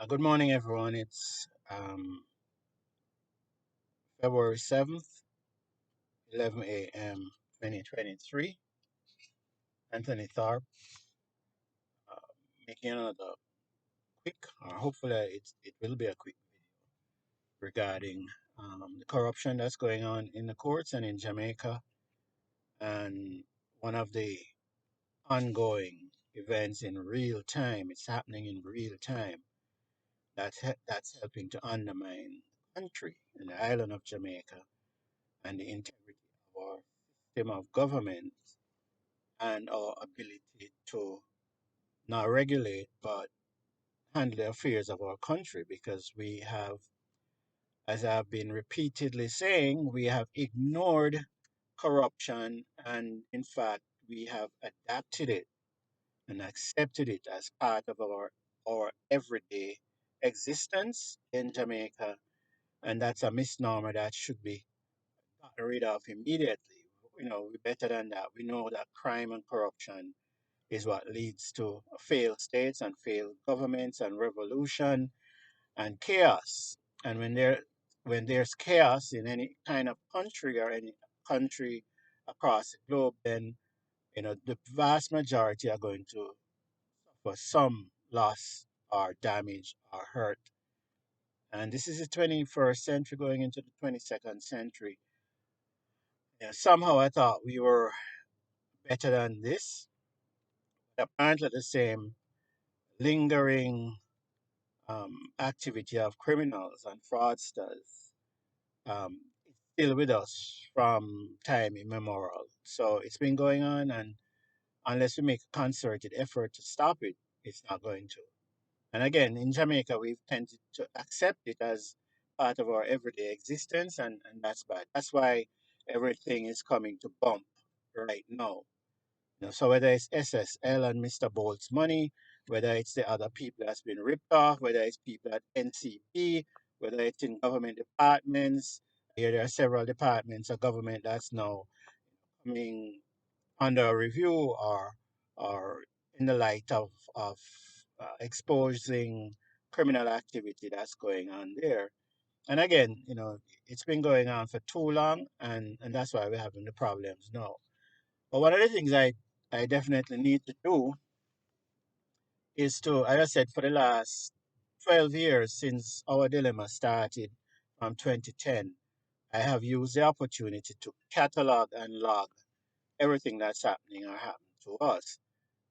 Good morning, everyone. It's February 7th, 11 a.m., 2023. Anthony Tharp uh, making another quick, or hopefully it will be a quick video regarding the corruption that's going on in the courts and in Jamaica. And one of the ongoing events in real time, it's happening in real time, that's helping to undermine the country and the island of Jamaica and the integrity of our system of government and our ability to not regulate but handle the affairs of our country because we have, as I've been repeatedly saying, we have ignored corruption and in fact we have adapted it and accepted it as part of our everyday existence in Jamaica, and that's a misnomer that should be gotten rid of immediately. We're better than that. We know that crime and corruption is what leads to failed states and failed governments and revolution and chaos. And when there's chaos in any kind of country or any country across the globe, then the vast majority are going to suffer some loss or damage or hurt. And this is the 21st century going into the 22nd century. Somehow I thought we were better than this. Apparently, the same lingering activity of criminals and fraudsters is still with us from time immemorial. So it's been going on, and unless we make a concerted effort to stop it, it's not going to. And again, in Jamaica, we've tended to accept it as part of our everyday existence, and that's bad. That's why everything is coming to bump right now. So whether it's SSL and Mr. Bolt's money, whether it's the other people that's been ripped off, whether it's people at NCP, whether it's in government departments, here there are several departments of government that's now coming under review or in the light of exposing criminal activity that's going on there. And again, it's been going on for too long, and that's why we're having the problems now. But one of the things I definitely need to do is to, as I said, for the last 12 years since our dilemma started from 2010, I have used the opportunity to catalog and log everything that's happening or happened to us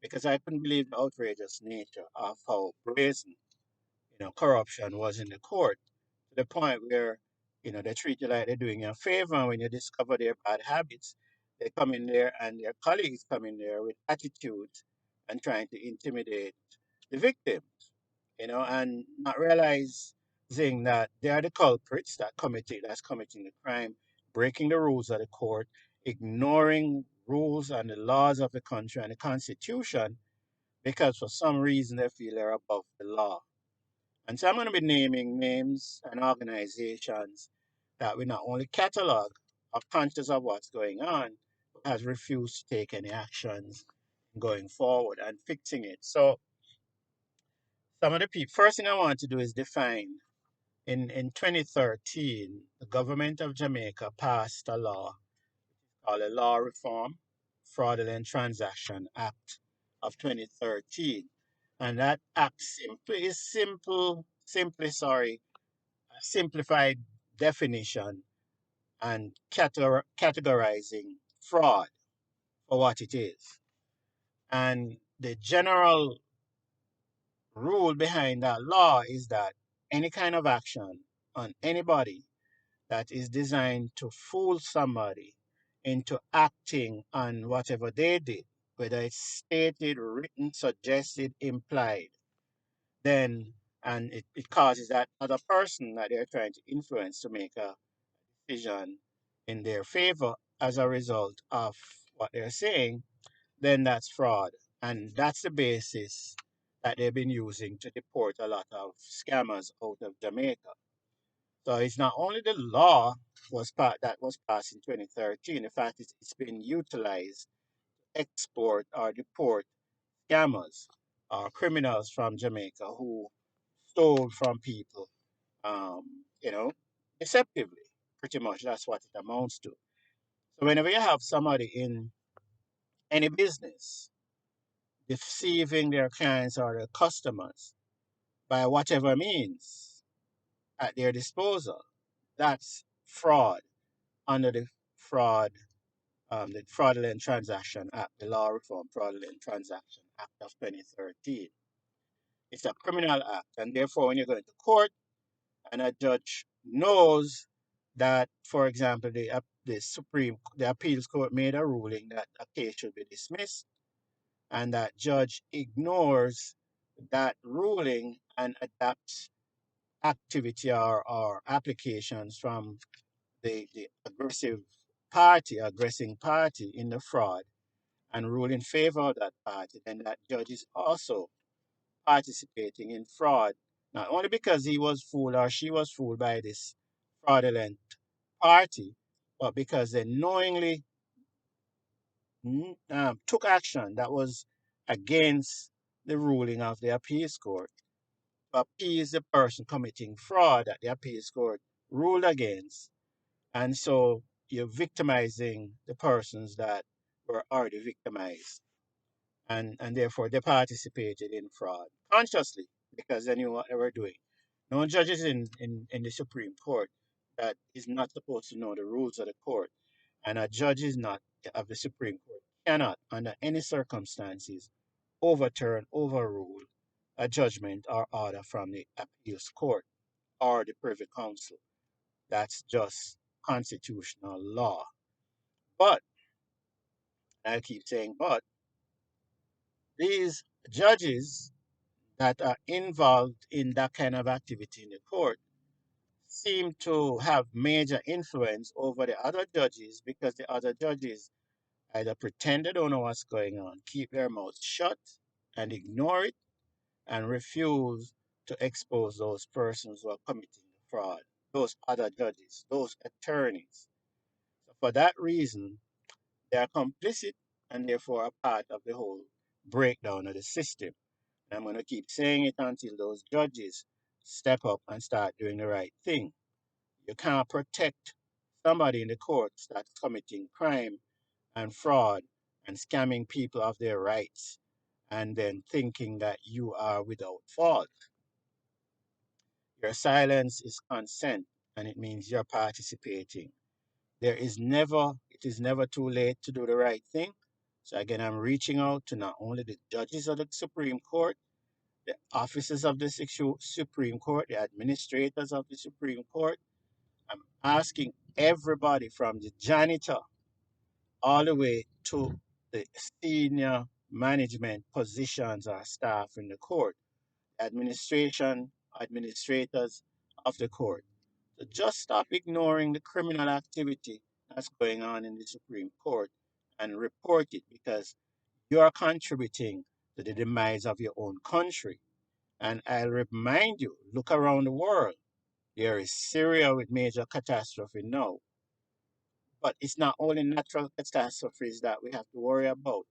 because I couldn't believe the outrageous nature of how brazen, corruption was in the court to the point where, they treat you like they're doing you a favor. And when you discover their bad habits, they come in there and their colleagues come in there with attitudes and trying to intimidate the victims, and not realizing that they are the culprits that's committing the crime, breaking the rules of the court, ignoring rules and the laws of the country and the constitution because for some reason they feel they're above the law. And so I'm going to be naming names and organizations that we not only catalog, are conscious of what's going on, but has refused to take any actions going forward and fixing it. So some of the people, first thing I want to do is define. In 2013, the government of Jamaica passed a law called the Law Reform Fraudulent Transaction Act of 2013. And that act simply, a simplified definition and categorizing fraud for what it is. And the general rule behind that law is that any kind of action on anybody that is designed to fool somebody into acting on whatever they did, whether it's stated, written, suggested, implied, then and it causes that other person that they're trying to influence to make a decision in their favor as a result of what they're saying, then that's fraud. And that's the basis that they've been using to deport a lot of scammers out of Jamaica. So it's not only the law that was passed in 2013. In fact, it's been utilized to export or deport scammers or criminals from Jamaica who stole from people, you know, deceptively. Pretty much that's what it amounts to. So whenever you have somebody in any business deceiving their clients or their customers by whatever means at their disposal, that's fraud under the Fraudulent Transaction Act, the Law Reform Fraudulent Transaction Act of 2013. It's a criminal act, and therefore, when you go into court and a judge knows that, for example, the appeals court made a ruling that a case should be dismissed, and that judge ignores that ruling and adapts activity or applications from the aggressing party in the fraud and rule in favor of that party, then that judge is also participating in fraud, not only because he was fooled or she was fooled by this fraudulent party, but because they knowingly took action that was against the ruling of the appeals court to appease the person committing fraud that the appeals court ruled against. And so you're victimizing the persons that were already victimized. And therefore they participated in fraud consciously because they knew what they were doing. No judges in the Supreme Court that is not supposed to know the rules of the court, and a judge is not of the Supreme Court cannot, under any circumstances, overrule a judgment or order from the appeals court or the Privy Council. That's just constitutional law. But I keep saying, but these judges that are involved in that kind of activity in the court seem to have major influence over the other judges because the other judges either pretend they don't know what's going on, keep their mouths shut, and ignore it, and refuse to expose those persons who are committing the fraud, those other judges, those attorneys. So for that reason, they are complicit and therefore a part of the whole breakdown of the system. And I'm going to keep saying it until those judges step up and start doing the right thing. You can't protect somebody in the courts that's committing crime and fraud and scamming people of their rights and then thinking that you are without fault. Your silence is consent and it means you're participating. It is never too late to do the right thing. So again, I'm reaching out to not only the judges of the Supreme Court, the officers of the Supreme Court, the administrators of the Supreme Court. I'm asking everybody from the janitor all the way to the senior management positions or staff in the court, administration, administrators of the court. So just stop ignoring the criminal activity that's going on in the Supreme Court and report it because you are contributing to the demise of your own country. And I'll remind you, look around the world. There is Syria with major catastrophe now. But it's not only natural catastrophes that we have to worry about.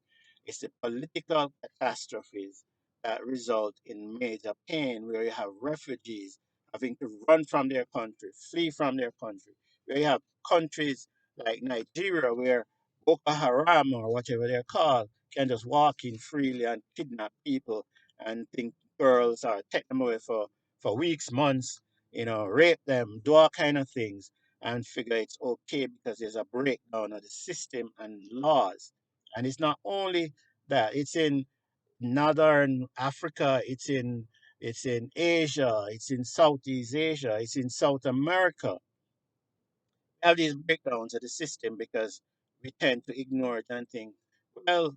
It's the political catastrophes that result in major pain, where you have refugees having to run from their country, flee from their country. Where you have countries like Nigeria, where Boko Haram or whatever they're called can just walk in freely and kidnap people and think girls or take them away for weeks, months, rape them, do all kind of things and figure it's okay because there's a breakdown of the system and laws. And it's not only that, it's in northern Africa, it's in Asia, it's in Southeast Asia, it's in South America. We have these breakdowns of the system because we tend to ignore it and think, well,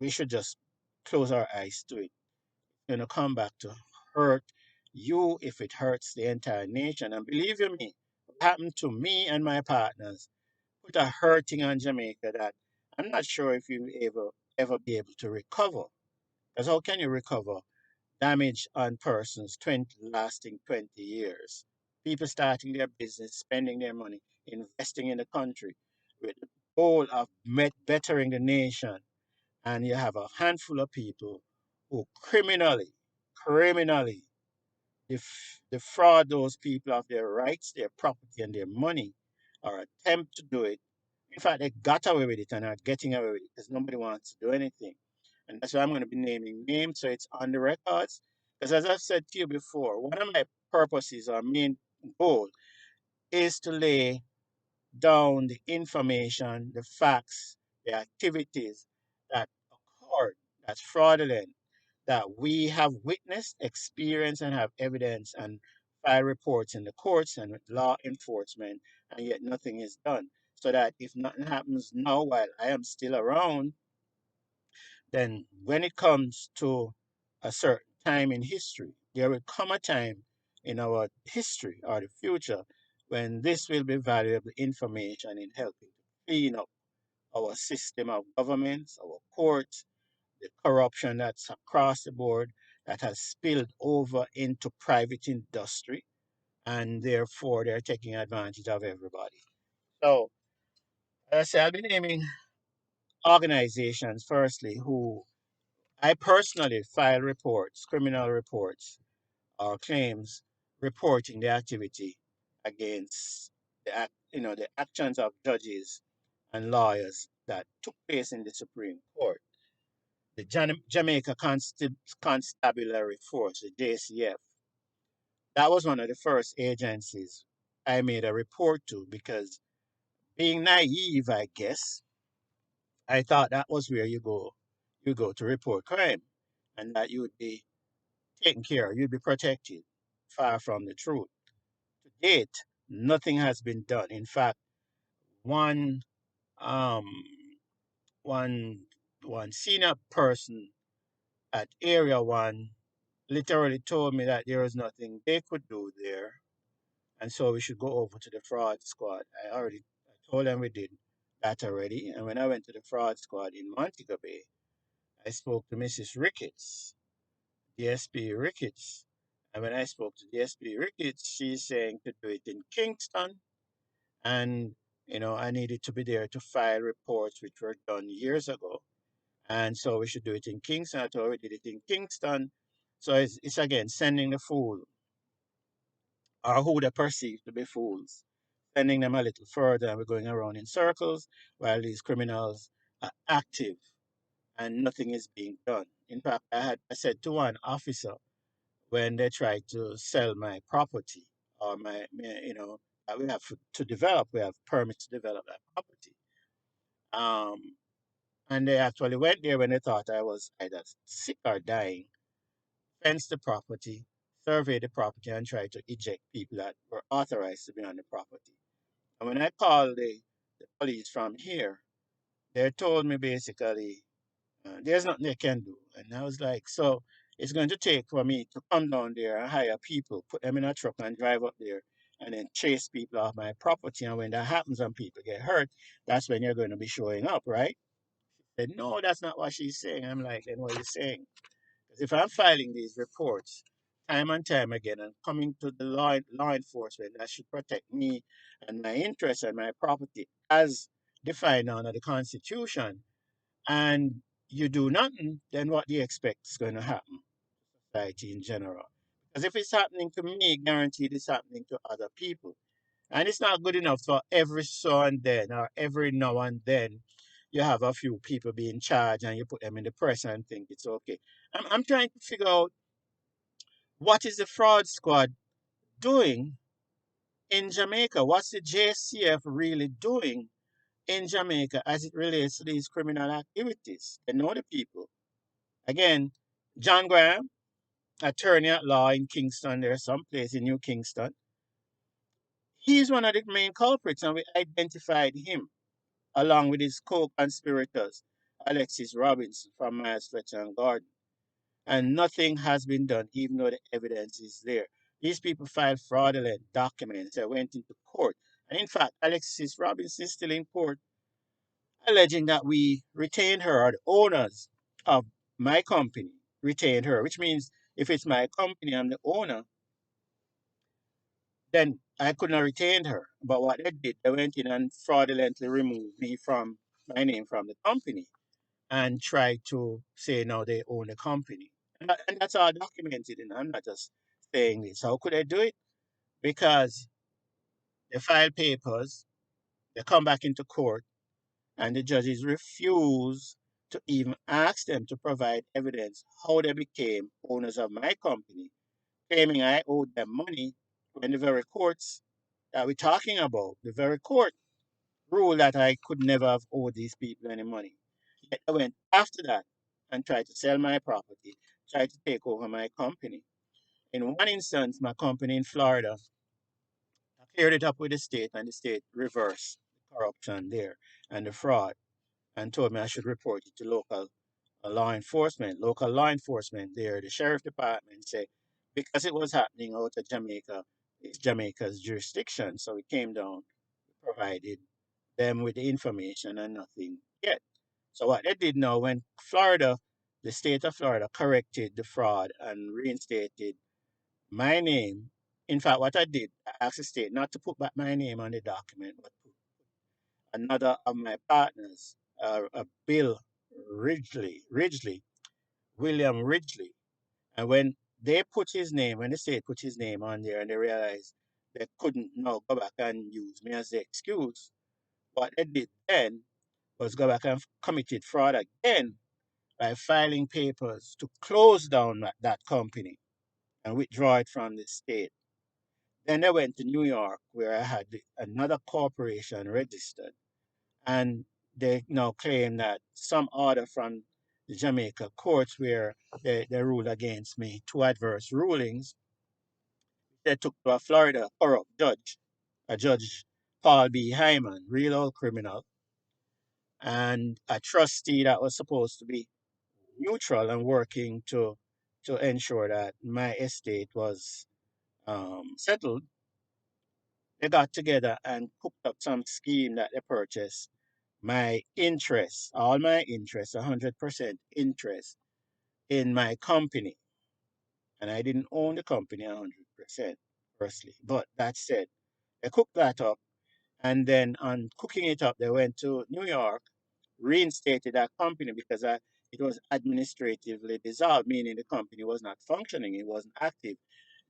we should just close our eyes to it. It's gonna come back to hurt you if it hurts the entire nation. And believe you me, what happened to me and my partners put a hurting on Jamaica that I'm not sure if you ever be able to recover. Because how can you recover damage on persons 20 lasting 20 years? People starting their business, spending their money, investing in the country with the goal of bettering the nation. And you have a handful of people who criminally defraud those people of their rights, their property, and their money, or attempt to do it. In fact, they got away with it and are getting away with it because nobody wants to do anything. And that's why I'm going to be naming names so it's on the records. Because as I've said to you before, one of my purposes or main goal is to lay down the information, the facts, the activities that occurred, that's fraudulent, that we have witnessed, experienced, and have evidence and file reports in the courts and with law enforcement, and yet nothing is done. So that if nothing happens now while I am still around, then when it comes to a certain time in history, there will come a time in our history or the future when this will be valuable information in helping to clean up our system of governments, our courts, the corruption that's across the board that has spilled over into private industry, and therefore they're taking advantage of everybody. So, as I say, I'll be naming organizations firstly who I personally file reports, criminal reports, or claims reporting the activity against the actions of judges and lawyers that took place in the Supreme Court. The Jamaica Constabulary Force, the JCF, that was one of the first agencies I made a report to because being naive, I guess, I thought that was where you go to report crime and that you would be taken care of, you'd be protected. Far from the truth. To date, nothing has been done. In fact, one um one one senior person at Area One literally told me that there was nothing they could do there, and so we should go over to the fraud squad. I told them we did that already, and when I went to the fraud squad in Montego Bay, I spoke to Mrs. Ricketts, DSP Ricketts, and when I spoke to DSP Ricketts, she's saying to do it in Kingston, and I needed to be there to file reports which were done years ago, and so we should do it in Kingston. I told her we did it in Kingston, so it's again sending the fool or who they perceive to be fools, sending them a little further, and we're going around in circles while these criminals are active and nothing is being done. In fact, I said to one officer when they tried to sell my property or we have to develop, we have permits to develop that property. Um, and they actually went there when they thought I was either sick or dying, fenced the property, surveyed the property, and tried to eject people that were authorized to be on the property. And when I called the police from here, they told me basically there's nothing they can do. And I was like, so it's going to take for me to come down there and hire people, put them in a truck and drive up there and then chase people off my property. And when that happens and people get hurt, that's when you're going to be showing up, right? They said, no, that's not what she's saying. I'm like, then what are you saying? Because if I'm filing these reports time and time again and coming to the law enforcement that should protect me and my interests and my property as defined under the Constitution, and you do nothing, then what do you expect is going to happen? Society in general. Because if it's happening to me, guaranteed it's happening to other people. And it's not good enough for every so and then or every now and then you have a few people being charged and you put them in the press and think it's okay. I'm trying to figure out what is the fraud squad doing in Jamaica? What's the JCF really doing in Jamaica as it relates to these criminal activities? They know the people. Again, John Graham, attorney at law in Kingston, there's some place in New Kingston. He's one of the main culprits, and we identified him along with his co-conspirators, Alexis Robinson from Miles Fletcher and Gordon. And nothing has been done, even though the evidence is there. These people filed fraudulent documents. They went into court. And in fact, Alexis Robinson is still in court, alleging that we retained her, or the owners of my company retained her, which means if it's my company, I'm the owner, then I couldn't have retained her. But what they did, they went in and fraudulently removed me from my name from the company and tried to say now they own the company. And that's all documented, and I'm not just saying this. How could I do it? Because they file papers, they come back into court, and the judges refuse to even ask them to provide evidence how they became owners of my company, claiming I owed them money when the very courts that we're talking about, the very court ruled that I could never have owed these people any money. Yet I went after that and tried to sell my property, tried to take over my company. In one instance, my company in Florida, I cleared it up with the state, and the state reversed the corruption there and the fraud and told me I should report it to local law enforcement. Local law enforcement there, the sheriff department said, because it was happening out of Jamaica, it's Jamaica's jurisdiction. So it came down, provided them with the information and nothing yet. So what they did now, when Florida, the state of Florida, corrected the fraud and reinstated my name. In fact, what I did, I asked the state not to put back my name on the document, but put another of my partners, Bill Ridgely, William Ridgely. And when they put his name, when the state put his name on there and they realized they couldn't now go back and use me as the excuse, what they did then was go back and committed fraud again by filing papers to close down that company and withdraw it from the state. Then I went to New York where I had another corporation registered, and they now claim that some order from the Jamaica courts where they ruled against me, two adverse rulings, they took to a Florida corrupt judge, a judge Paul B. Hyman, real old criminal, and a trustee that was supposed to be neutral and working to ensure that my estate was settled. They got together and cooked up some scheme that they purchased my interest, all my interest, 100% interest in my company. And I didn't own the company 100%, firstly. But that said, they cooked that up. And then on cooking it up, they went to New York, reinstated that company because it was administratively dissolved, meaning the company was not functioning, it wasn't active.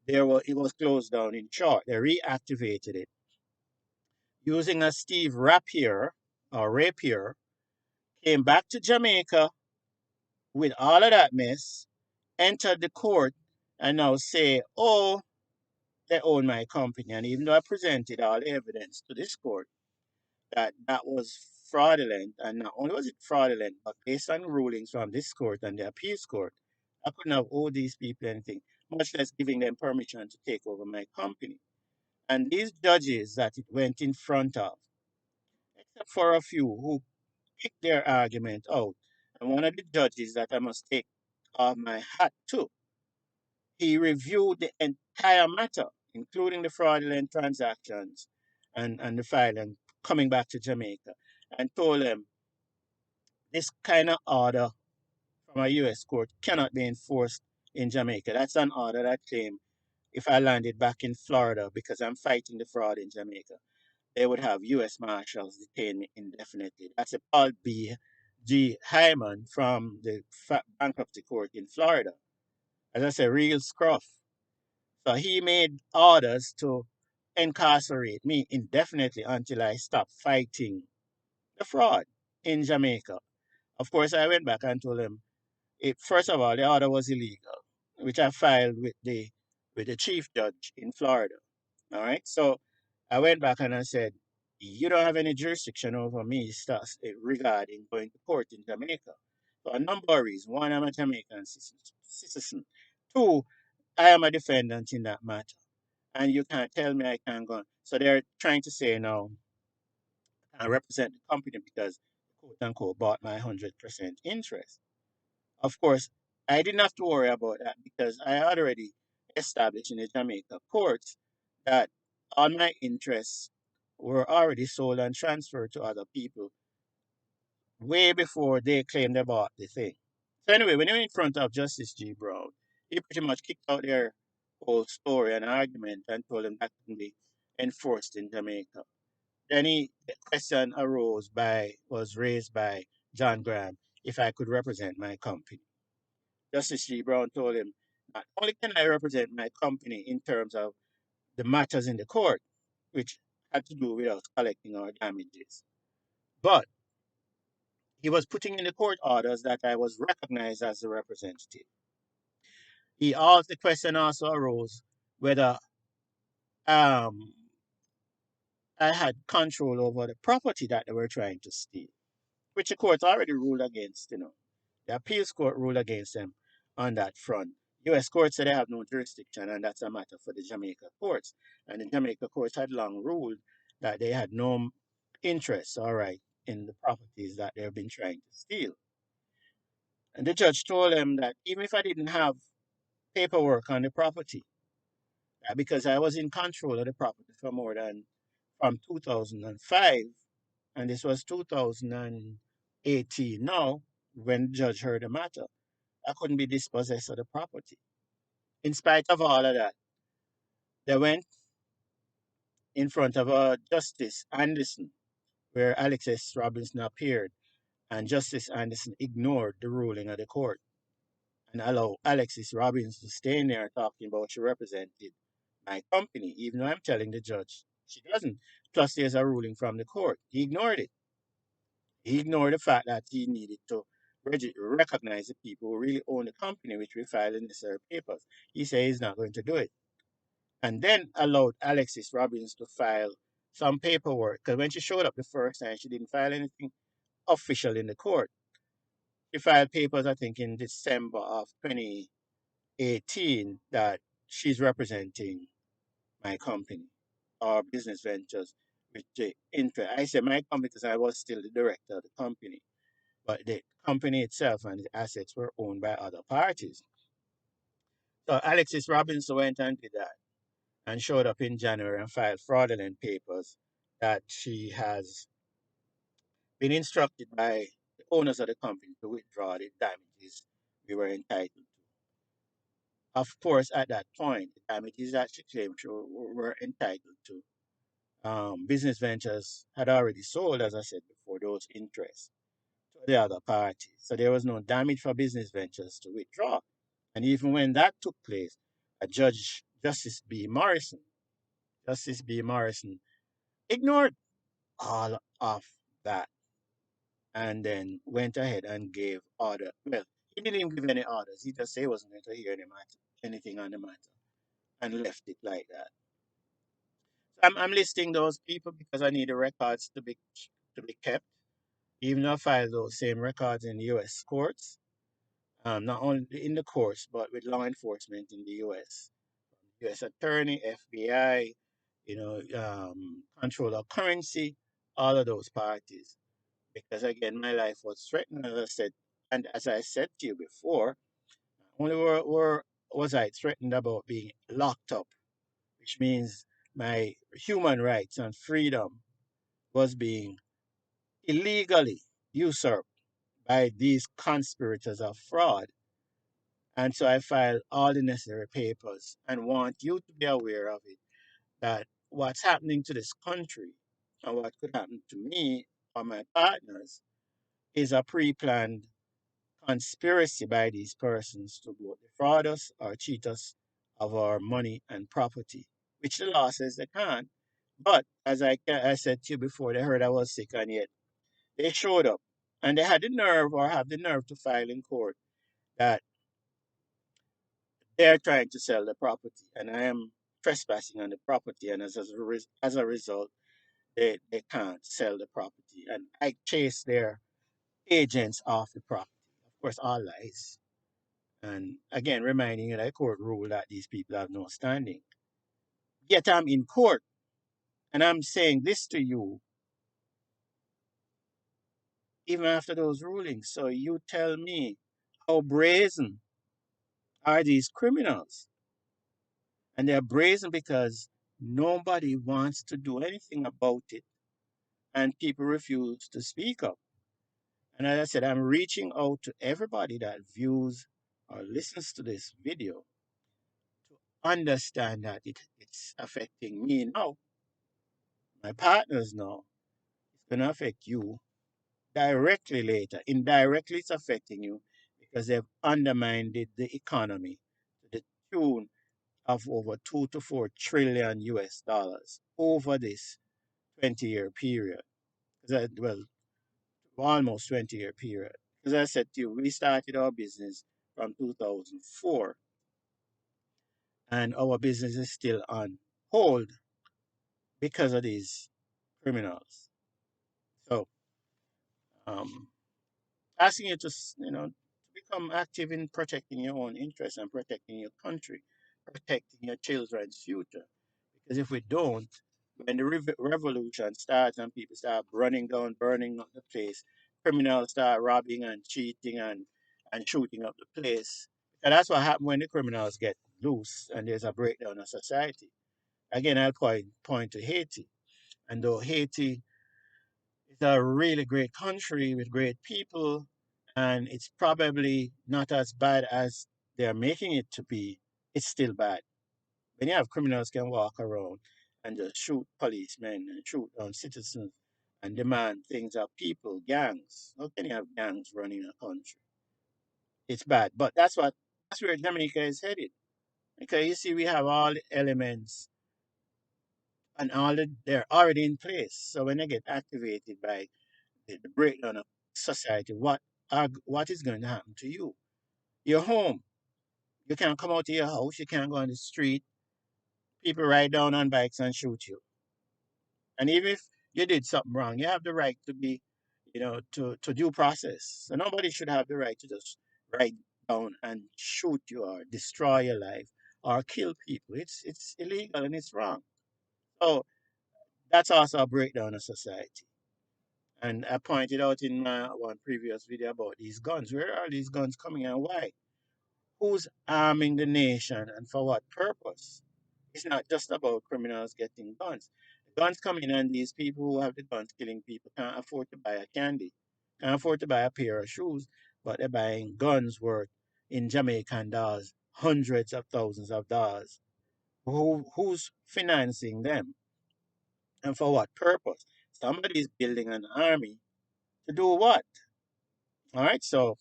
It was closed down in short. They reactivated it using a Steve Rapier, came back to Jamaica with all of that mess, entered the court, and now say, oh, they own my company. And even though I presented all the evidence to this court that that was fraudulent, and not only was it fraudulent, but based on rulings from this court and the appeals court, I couldn't have owed these people anything, much less giving them permission to take over my company. And these judges that it went in front of, except for a few who picked their argument out, and one of the judges that I must take off my hat to, he reviewed the entire matter, including the fraudulent transactions and the filing coming back to Jamaica, and told them this kind of order from a U.S. court cannot be enforced in Jamaica. That's an order that claim if I landed back in Florida because I'm fighting the fraud in Jamaica, they would have U.S. Marshals detain me indefinitely. That's a Paul B. G. Hyman from the bankruptcy court in Florida. As I say, real scruff. So he made orders to incarcerate me indefinitely until I stop fighting the fraud in Jamaica. Of course, I went back and told him, first of all, the order was illegal, which I filed with the chief judge in Florida. All right. So I went back and I said, you don't have any jurisdiction over me regarding going to court in Jamaica. For a number of reasons. One, I'm a Jamaican citizen. Two, I am a defendant in that matter. And you can't tell me I can't go. So they're trying to say now I represent the company because quote unquote bought my 100% interest. Of course, I didn't have to worry about that because I already established in the Jamaica courts that all my interests were already sold and transferred to other people way before they claimed they bought the thing. So anyway, when they were in front of Justice G. Brown, he pretty much kicked out their whole story and argument and told them that couldn't be enforced in Jamaica. Then the question was raised by John Graham if I could represent my company. Justice G. Brown told him, Not only can I represent my company in terms of the matters in the court, which had to do with us collecting our damages, but he was putting in the court orders that I was recognized as the representative. He asked the question also arose whether um, I had control over the property that they were trying to steal, which the court already ruled against, The appeals court ruled against them on that front. U.S. courts said they have no jurisdiction, and that's a matter for the Jamaica courts. And the Jamaica courts had long ruled that they had no interest, all right, in the properties that they've been trying to steal. And the judge told them that even if I didn't have paperwork on the property, because I was in control of the property for more than from 2005, and this was 2018 now, when the judge heard the matter, I couldn't be dispossessed of the property. In spite of all of that, they went in front of Justice Anderson, where Alexis Robinson appeared, and Justice Anderson ignored the ruling of the court and allowed Alexis Robinson to stay in there talking about she represented my company, even though I'm telling the judge she doesn't. Plus, there's a ruling from the court. He ignored it. He ignored the fact that he needed to recognize the people who really own the company, which we filed the necessary papers. He said he's not going to do it. And then allowed Alexis Robbins to file some paperwork. Because when she showed up the first time, she didn't file anything official in the court. She filed papers, I think, in December of 2018 that she's representing my company or business ventures with the interest. I said my company because I was still the director of the company, but the company itself and the assets were owned by other parties. So Alexis Robinson went and did that and showed up in January and filed fraudulent papers that she has been instructed by the owners of the company to withdraw the damages we were entitled to. Of course, at that point, the damages that she claimed she were entitled to, business ventures had already sold, as I said before, those interests to the other party. So there was no damage for business ventures to withdraw. And even when that took place, a judge, Justice B. Morrison, ignored all of that and then went ahead and gave order. Well, he didn't even give any orders. He just said he wasn't going to hear anything on the matter and left it like that. So I'm listing those people because I need the records to be kept. Even though I filed those same records in U.S. courts, not only in the courts but with law enforcement in the U.S. U.S. Attorney, FBI, controller of currency, all of those parties. Because again, my life was threatened, as I said, and as I said to you before, only was I threatened about being locked up, which means my human rights and freedom was being illegally usurped by these conspirators of fraud. And so I filed all the necessary papers and want you to be aware of it, that what's happening to this country and what could happen to me or my partners is a pre-planned conspiracy by these persons to both defraud us or cheat us of our money and property, which the law says they can't. But as I said to you before, they heard I was sick, and yet they showed up and they had the nerve or have the nerve to file in court that they're trying to sell the property and I am trespassing on the property. And as a result, they can't sell the property. And I chase their agents off the property. Of course, all lies. And again, reminding you that court ruled that these people have no standing. Yet I'm in court and I'm saying this to you even after those rulings. So you tell me, how brazen are these criminals? And they're brazen because nobody wants to do anything about it and people refuse to speak up. And as I said, I'm reaching out to everybody that views or listens to this video to understand that it's affecting me now, my partners now. It's going to affect you directly later. Indirectly, it's affecting you because they've undermined the economy to the of over 2 to 4 trillion US dollars over this 20-year period. Well, almost 20-year period. As I said to you, we started our business from 2004, and our business is still on hold because of these criminals. So, um, asking you to, to become active in protecting your own interests and protecting your country, protecting your children's future. Because if we don't, when the revolution starts and people start running down, burning up the place, criminals start robbing and cheating and shooting up the place. And that's what happens when the criminals get loose and there's a breakdown of society. Again, I'll point to Haiti. And though Haiti is a really great country with great people, and it's probably not as bad as they're making it to be, it's still bad. When you have criminals can walk around and just shoot policemen and shoot on citizens and demand things of people, gangs. How can you have gangs running a country? It's bad. But that's where Jamaica is headed. Because you see, we have all the elements and they're already in place. So when they get activated by the breakdown of society, what is going to happen to you? You're home. You can't come out of your house. You can't go on the street. People ride down on bikes and shoot you. And even if you did something wrong, you have the right to be, to due process. So nobody should have the right to just ride down and shoot you or destroy your life or kill people. It's illegal and it's wrong. So that's also a breakdown of society. And I pointed out in my one previous video about these guns. Where are these guns coming and why? Who's arming the nation and for what purpose? It's not just about criminals getting guns. The guns come in, and these people who have the guns killing people can't afford to buy a candy, can't afford to buy a pair of shoes, but they're buying guns worth in Jamaican dollars, hundreds of thousands of dollars. Who's financing them and for what purpose? Somebody's building an army to do what? All right, so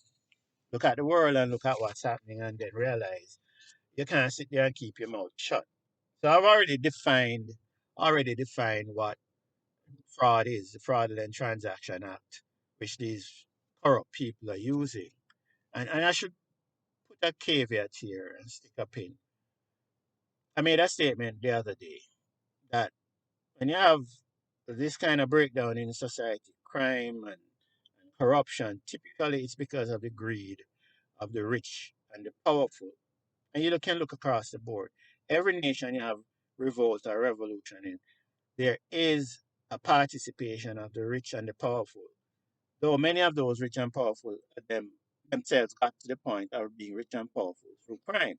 look at the world and look at what's happening and then realize you can't sit there and keep your mouth shut. So I've already defined what fraud is, the Fraudulent Transaction Act, which these corrupt people are using. And I should put a caveat here and stick a pin. I made a statement the other day that when you have this kind of breakdown in society, crime and corruption, typically it's because of the greed of the rich and the powerful. And can look across the board. Every nation you have revolt or revolution in, there is a participation of the rich and the powerful. Though many of those rich and powerful themselves got to the point of being rich and powerful through crime.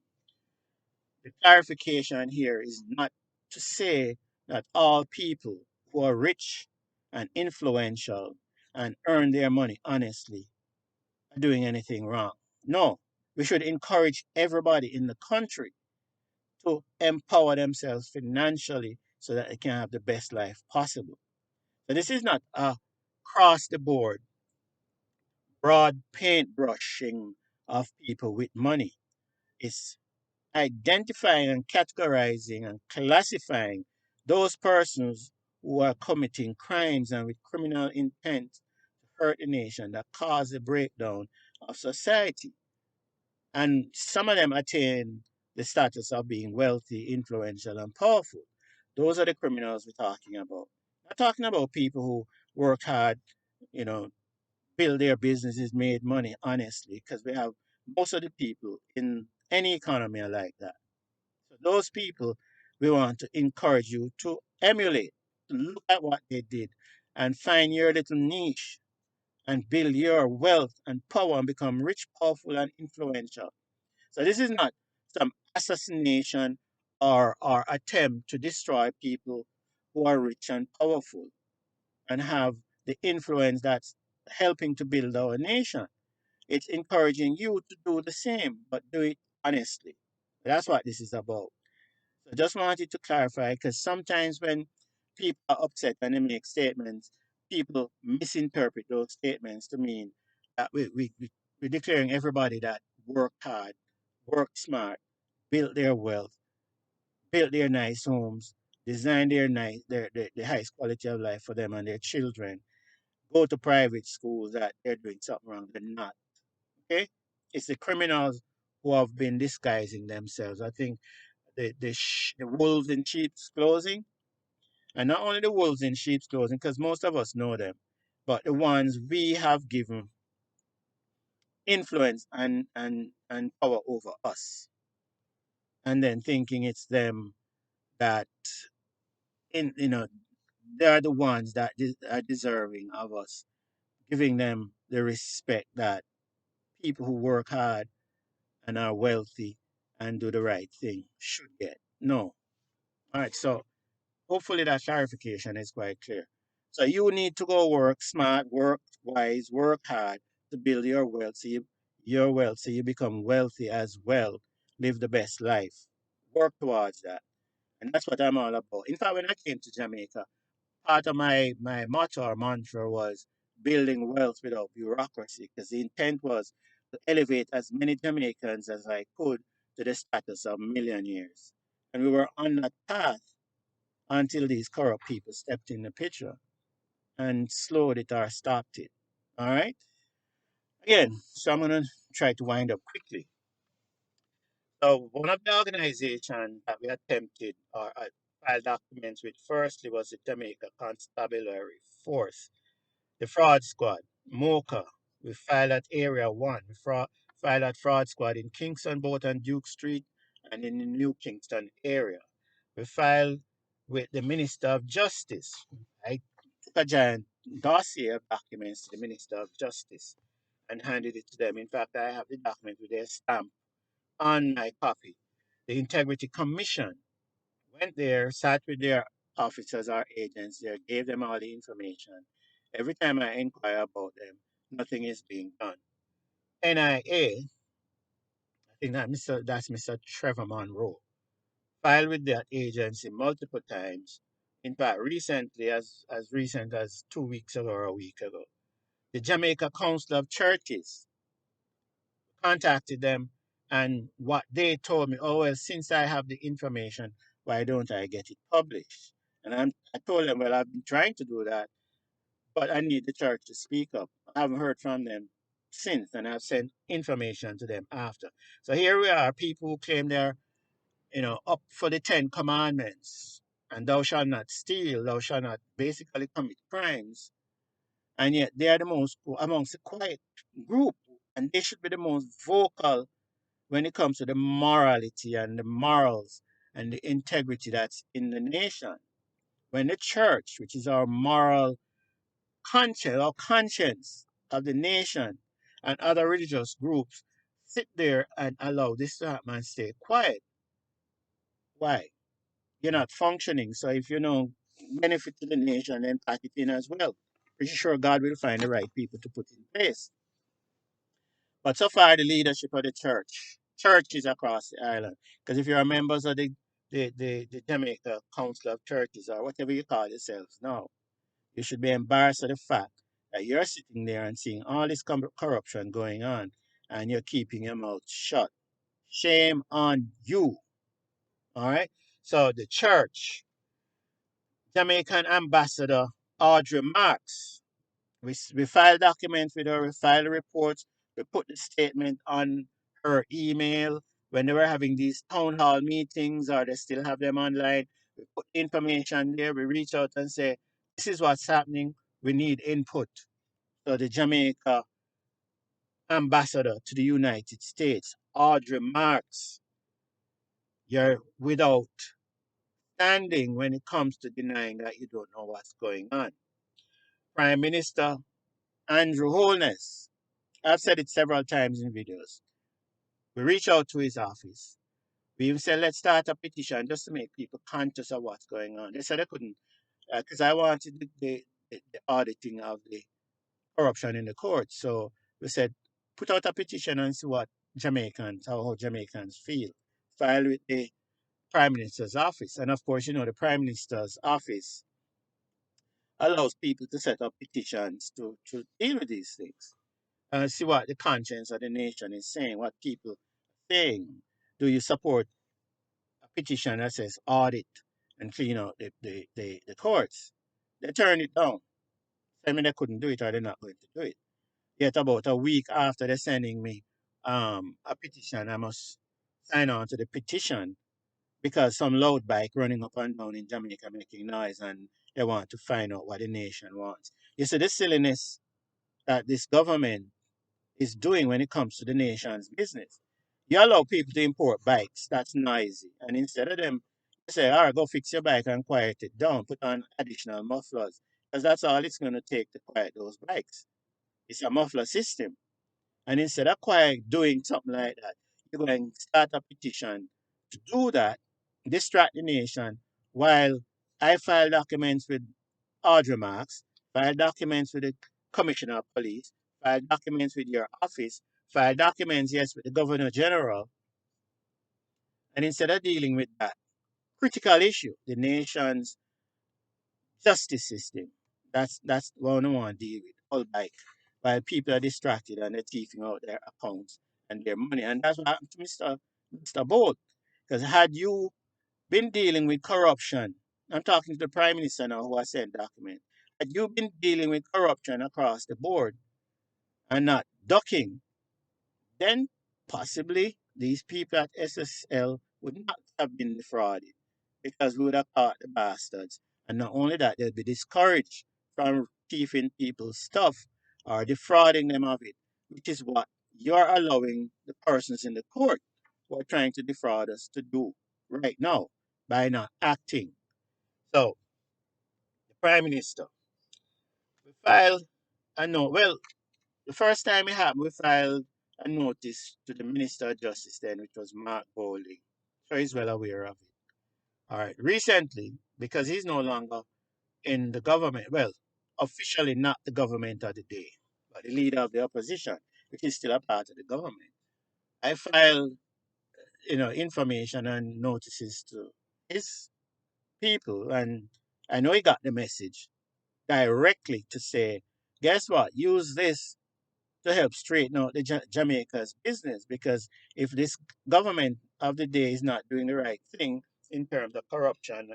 The clarification here is not to say that all people who are rich and influential and earn their money honestly are doing anything wrong. No, we should encourage everybody in the country to empower themselves financially so that they can have the best life possible. So this is not a cross the board, broad paintbrushing of people with money. It's identifying and categorizing and classifying those persons who are committing crimes and with criminal intent to hurt the nation that cause the breakdown of society. And some of them attain the status of being wealthy, influential, and powerful. Those are the criminals we're talking about. Not talking about people who work hard, you know, build their businesses, made money honestly, because we have most of the people in any economy are like that. So those people, we want to encourage you to emulate, to look at what they did and find your little niche and build your wealth and power and become rich, powerful, and influential. So this is not some assassination or attempt to destroy people who are rich and powerful and have the influence that's helping to build our nation. It's encouraging you to do the same, but do it honestly. That's what this is about. So just wanted to clarify because sometimes when people are upset and they make statements, people misinterpret those statements to mean that we're declaring everybody that work hard, work smart, build their wealth, build their nice homes, design their nice the highest quality of life for them and their children, go to private schools that they're doing something wrong. They're not. Okay? It's the criminals who have been disguising themselves. I think the wolves in sheep's clothing, and not only the wolves in sheep's clothing, because most of us know them, but the ones we have given influence and power over us, and then thinking it's them that in they're the ones that are deserving of us giving them the respect that people who work hard and are wealthy and do the right thing should get. No. All right. So hopefully that clarification is quite clear. So you need to go work smart, work wise, work hard to build your wealth so you become wealthy as well. Live the best life. Work towards that. And that's what I'm all about. In fact, when I came to Jamaica, part of my motto or mantra was building wealth without bureaucracy, because the intent was to elevate as many Jamaicans as I could to the status of millionaires. And we were on that path until these corrupt people stepped in the picture and slowed it or stopped it. All right? Again, so I'm going to try to wind up quickly. So one of the organizations that we attempted or filed documents with firstly was the Jamaica Constabulary Force, the fraud squad, MOCA. We filed at Area 1. We filed at fraud squad in Kingston, both on Duke Street and in the New Kingston area. We filed with the Minister of Justice. I took a giant dossier of documents to the Minister of Justice and handed it to them. In fact, I have the document with their stamp on my copy. The Integrity Commission went there, sat with their officers or agents there, gave them all the information. Every time I inquire about them, nothing is being done. NIA, I think that's Mr. Trevor Monroe, filed with that agency multiple times. In fact, recently, as recent as 2 weeks ago or a week ago, the Jamaica Council of Churches contacted them, and what they told me, oh well, since I have the information, why don't I get it published? And I told them, well, I've been trying to do that, but I need the church to speak up. I haven't heard from them since, and I've sent information to them after. So here we are, people who claim they're, up for the Ten Commandments, and thou shalt not steal, thou shalt not basically commit crimes, and yet they are the most amongst the quiet group, and they should be the most vocal when it comes to the morality and the morals and the integrity that's in the nation. When the church, which is our moral conscience of the nation, and other religious groups sit there and allow this to happen and stay quiet, why? You're not functioning. So if you know benefit to the nation, then pack it in as well. Pretty sure God will find the right people to put in place. But so far, the leadership of the churches across the island, because if you're members of the Jamaica Council of Churches or whatever you call yourselves now, you should be embarrassed of the fact that you're sitting there and seeing all this corruption going on and you're keeping your mouth shut. Shame on you. All right. So the church, Jamaican ambassador Audrey Marks, we filed documents with her, we filed reports, we put the statement on her email when they were having these town hall meetings or they still have them online. We put information there, we reach out and say, this is what's happening, we need input. So the Jamaica ambassador to the United States, Audrey Marks, you're without standing when it comes to denying that you don't know what's going on. Prime Minister Andrew Holness, I've said it several times in videos. We reached out to his office. We even said, let's start a petition just to make people conscious of what's going on. They said they couldn't, because I wanted the auditing of the corruption in the courts. So we said, put out a petition and see what how Jamaicans feel. File with the Prime Minister's office. And of course, the Prime Minister's office allows people to set up petitions to deal with these things. See what the conscience of the nation is saying, what people are saying. Do you support petition that says audit and clean out the courts. They turned it down. I mean, they couldn't do it or they're not going to do it. Yet about a week after they're sending me a petition, I must sign on to the petition because some loud bike running up and down in Jamaica making noise and they want to find out what the nation wants. You see, the silliness that this government is doing when it comes to the nation's business. You allow people to import bikes that's noisy, and instead of them, you say, all right, go fix your bike and quiet it down, put on additional mufflers, because that's all it's going to take to quiet those bikes. It's a muffler system. And instead of quiet doing something like that, you're going to start a petition to do that, distract the nation, while I file documents with Audrey Marks, file documents with the Commissioner of Police, file documents with your office, file documents, yes, with the Governor General. And instead of dealing with that critical issue, the nation's justice system, that's what I want to deal with. All like while people are distracted and they're thieving out their accounts and their money. And that's what happened to Mr. Bolt. Because had you been dealing with corruption, I'm talking to the Prime Minister now who has sent document. Had you been dealing with corruption across the board and not ducking, then possibly these people at SSL would not have been defrauded because we would have caught the bastards. And not only that, they'd be discouraged from thieving people's stuff or defrauding them of it, which is what you're allowing the persons in the court who are trying to defraud us to do right now by not acting. So, the Prime Minister, we filed a note. Well, the first time it happened, we filed a notice to the Minister of Justice then, which was Mark Bowley. So he's well aware of it. All right. Recently, because he's no longer in the government, well, officially not the government of the day, but the leader of the opposition, which is still a part of the government. I filed, information and notices to his people, and I know he got the message directly to say, guess what? Use this to help straighten out the Jamaica's business because if this government of the day is not doing the right thing in terms of corruption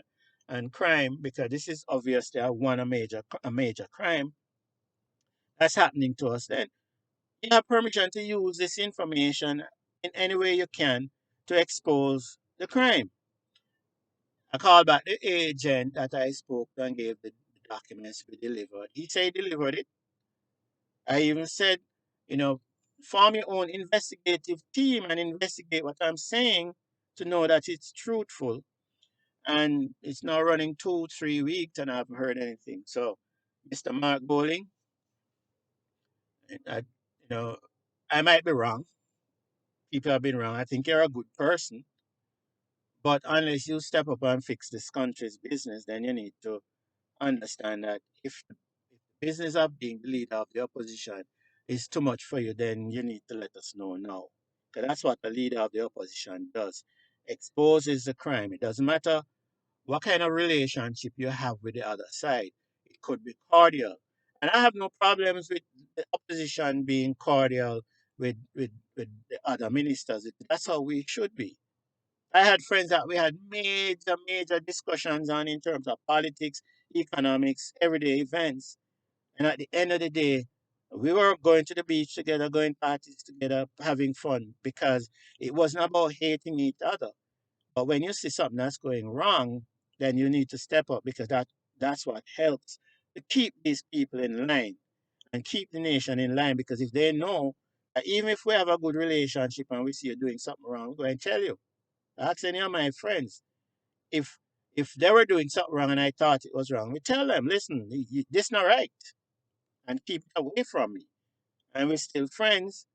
and crime, because this is obviously a major crime that's happening to us, then you have permission to use this information in any way you can to expose the crime. I called back the agent that I spoke to and gave the documents we delivered. He said he delivered it. I even said, you know, form your own investigative team and investigate what I'm saying to know that it's truthful. And it's now running 2, 3 weeks and I haven't heard anything. So, Mr. Mark Bowling, I, you know, I might be wrong. People have been wrong. I think you're a good person. But unless you step up and fix this country's business, then you need to understand that if the business of being the leader of the opposition is too much for you, then you need to let us know now. Because that's what the leader of the opposition does. Exposes the crime. It doesn't matter what kind of relationship you have with the other side. It could be cordial. And I have no problems with the opposition being cordial with the other ministers. That's how we should be. I had friends that we had major discussions on in terms of politics, economics, everyday events. And at the end of the day, we were going to the beach together, going parties together, having fun because it wasn't about hating each other. But when you see something that's going wrong, then you need to step up because that's what helps to keep these people in line and keep the nation in line. Because if they know that even if we have a good relationship and we see you doing something wrong, we're going to tell you. Ask any of my friends if they were doing something wrong and I thought it was wrong, we tell them, listen, this not right, and keep it away from me. And we're still friends,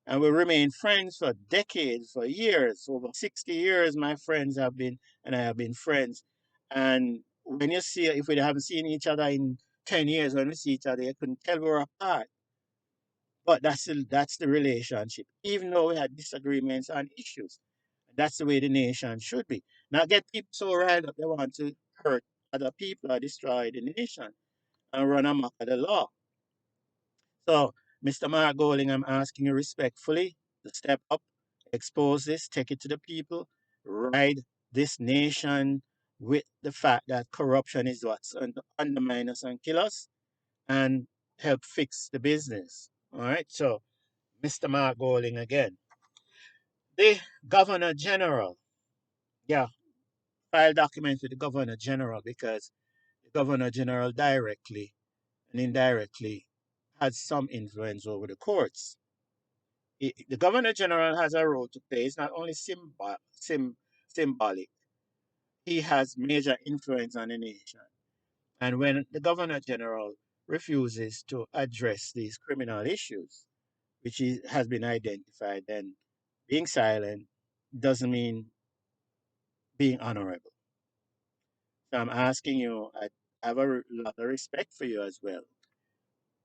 and we remain friends for decades, for years, over 60 years. My friends have been, and I have been friends. And when you see, if we haven't seen each other in 10 years, when we see each other, you couldn't tell we're apart. But that's the relationship, even though we had disagreements on issues. That's the way the nation should be. Not get people so riled up they want to hurt other people or destroy the nation and run amok of the law. So, Mr. Mark Golding, I'm asking you respectfully to step up, expose this, take it to the people, ride this nation with the fact that corruption is what's undermine us and kill us, and help fix the business. All right. So, Mr. Mark Golding again, the Governor General, yeah, file document with the Governor General because the Governor General directly and indirectly has some influence over the courts. The Governor General has a role to play. It's not only symbolic, he has major influence on the nation. And when the Governor General refuses to address these criminal issues, which has been identified, then being silent doesn't mean being honorable. So I'm asking you, I have a lot of respect for you as well.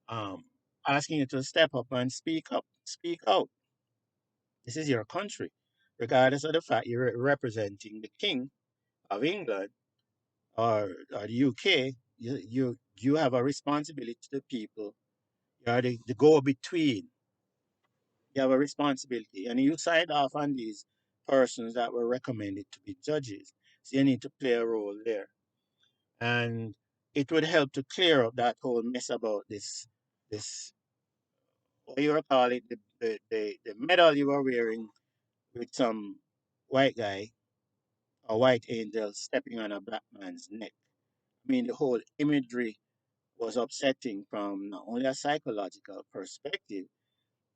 Um, Asking you to step up and speak up, speak out. This is your country, regardless of the fact you're representing the King of England or the UK. You have a responsibility to the people. You are the go between. You have a responsibility, and you signed off on these persons that were recommended to be judges. So you need to play a role there, and it would help to clear up that whole mess about this what you were calling the medal you were wearing with some white guy or white angel stepping on a black man's neck. I mean, the whole imagery was upsetting from not only a psychological perspective,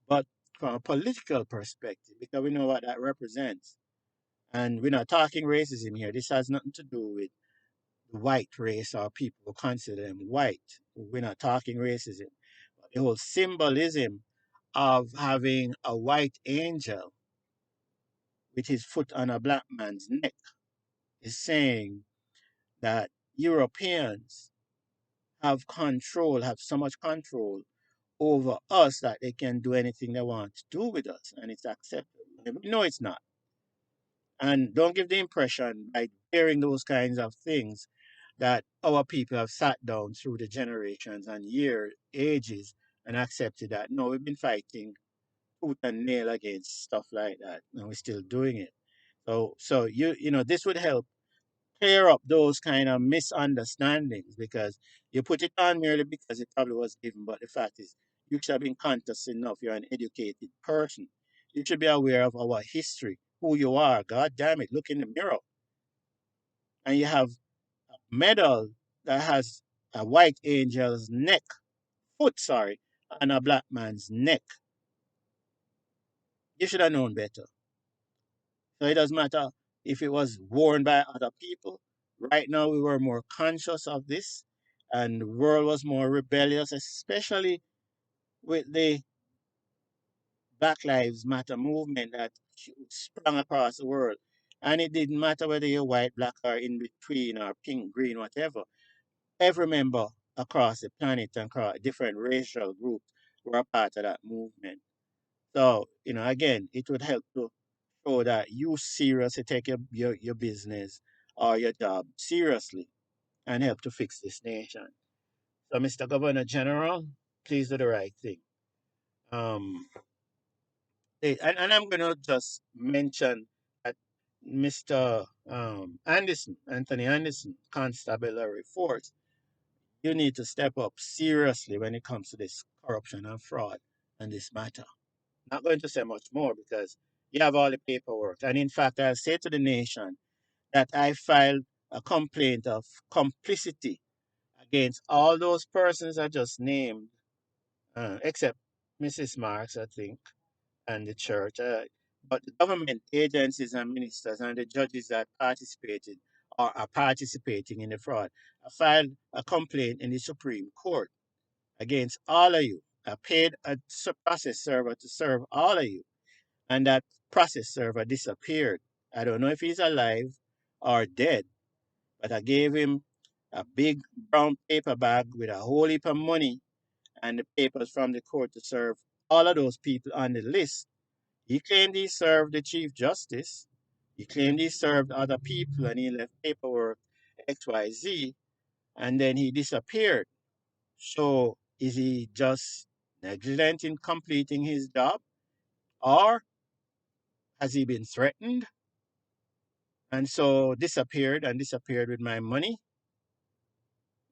but from a political perspective, because we know what that represents. And we're not talking racism here. This has nothing to do with the white race or people who consider them white. We're not talking racism. But the whole symbolism of having a white angel with his foot on a black man's neck is saying that Europeans have control, have so much control over us that they can do anything they want to do with us, and it's acceptable. And we know it's not. And don't give the impression by hearing those kinds of things that our people have sat down through the generations and years, ages, and accepted that. No, we've been fighting tooth and nail against stuff like that, and we're still doing it. So this would help clear up those kind of misunderstandings because you put it on merely because it probably was given, but the fact is you should have been conscious enough. You're an educated person. You should be aware of our history, who you are. God damn it, look in the mirror. And you have a medal that has a white angel's neck, foot, sorry, and a black man's neck. You should have known better. So it doesn't matter if it was worn by other people. Right now, we were more conscious of this, and the world was more rebellious, especially with the Black Lives Matter movement that sprung across the world. And it didn't matter whether you're white, black, or in between, or pink, green, whatever. Every member across the planet and across different racial groups were a part of that movement. So, again, it would help to show that you seriously take your business or your job seriously and help to fix this nation. So, Mr. Governor General, please do the right thing. Um, and I'm going to just mention that Mr. Anthony Anderson, Constabulary Force, you need to step up seriously when it comes to this corruption and fraud and this matter. Not going to say much more because you have all the paperwork. And in fact, I'll say to the nation that I filed a complaint of complicity against all those persons I just named, except Mrs. Marks, I think, and the church. But the government agencies and ministers and the judges that participated or are participating in the fraud. I filed a complaint in the Supreme Court against all of you. I paid a process server to serve all of you, and that process server disappeared. I don't know if he's alive or dead, but I gave him a big brown paper bag with a whole heap of money and the papers from the court to serve all of those people on the list. He claimed he served the Chief Justice. He claimed he served other people and he left paperwork XYZ and then he disappeared. So is he just negligent in completing his job? Or has he been threatened? and so disappeared with my money.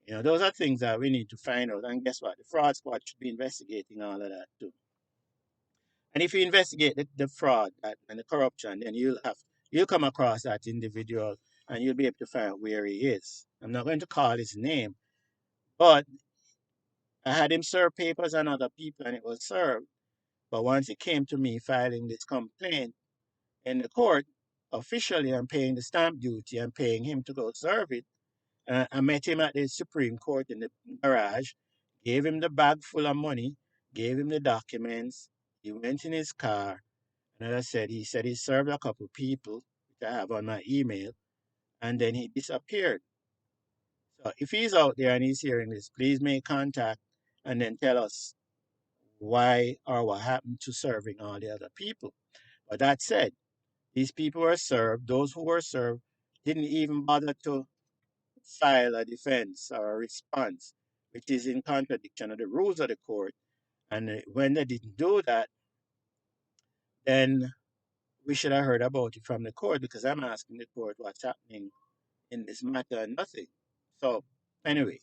Those are things that we need to find out. And guess what? The fraud squad should be investigating all of that too. And if you investigate the fraud and the corruption, then you'll come across that individual and you'll be able to find out where he is. I'm not going to call his name, but I had him serve papers on other people and it was served. But once it came to me filing this complaint in the court, officially I'm paying the stamp duty, I'm paying him to go serve it. I met him at the Supreme Court in the garage, gave him the bag full of money, gave him the documents. He went in his car, and as I said, he said he served a couple people, which I have on my email, and then he disappeared. So if he's out there and he's hearing this, please make contact and then tell us why or what happened to serving all the other people. But that said, these people were served. Those who were served didn't even bother to file a defense or a response, which is in contradiction of the rules of the court. And when they didn't do that, then we should have heard about it from the court because I'm asking the court what's happening in this matter and nothing. So, anyway,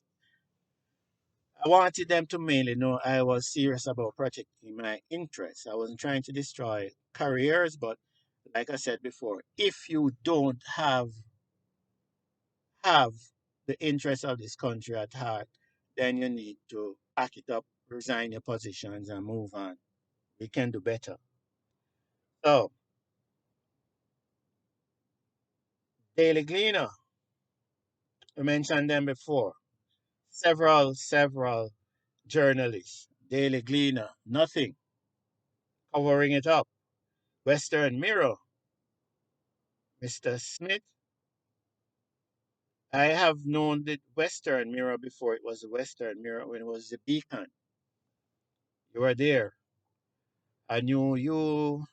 I wanted them to mainly know I was serious about protecting my interests. I wasn't trying to destroy careers, but like I said before, if you don't have the interests of this country at heart, then you need to pack it up, resign your positions, and move on. We can do better. So, Daily Gleaner, we mentioned them before. Several journalists. Daily Gleaner, nothing, covering it up. Western Mirror, Mr. Smith. I have known the Western Mirror before it was the Western Mirror when it was the Beacon. You were there. I knew you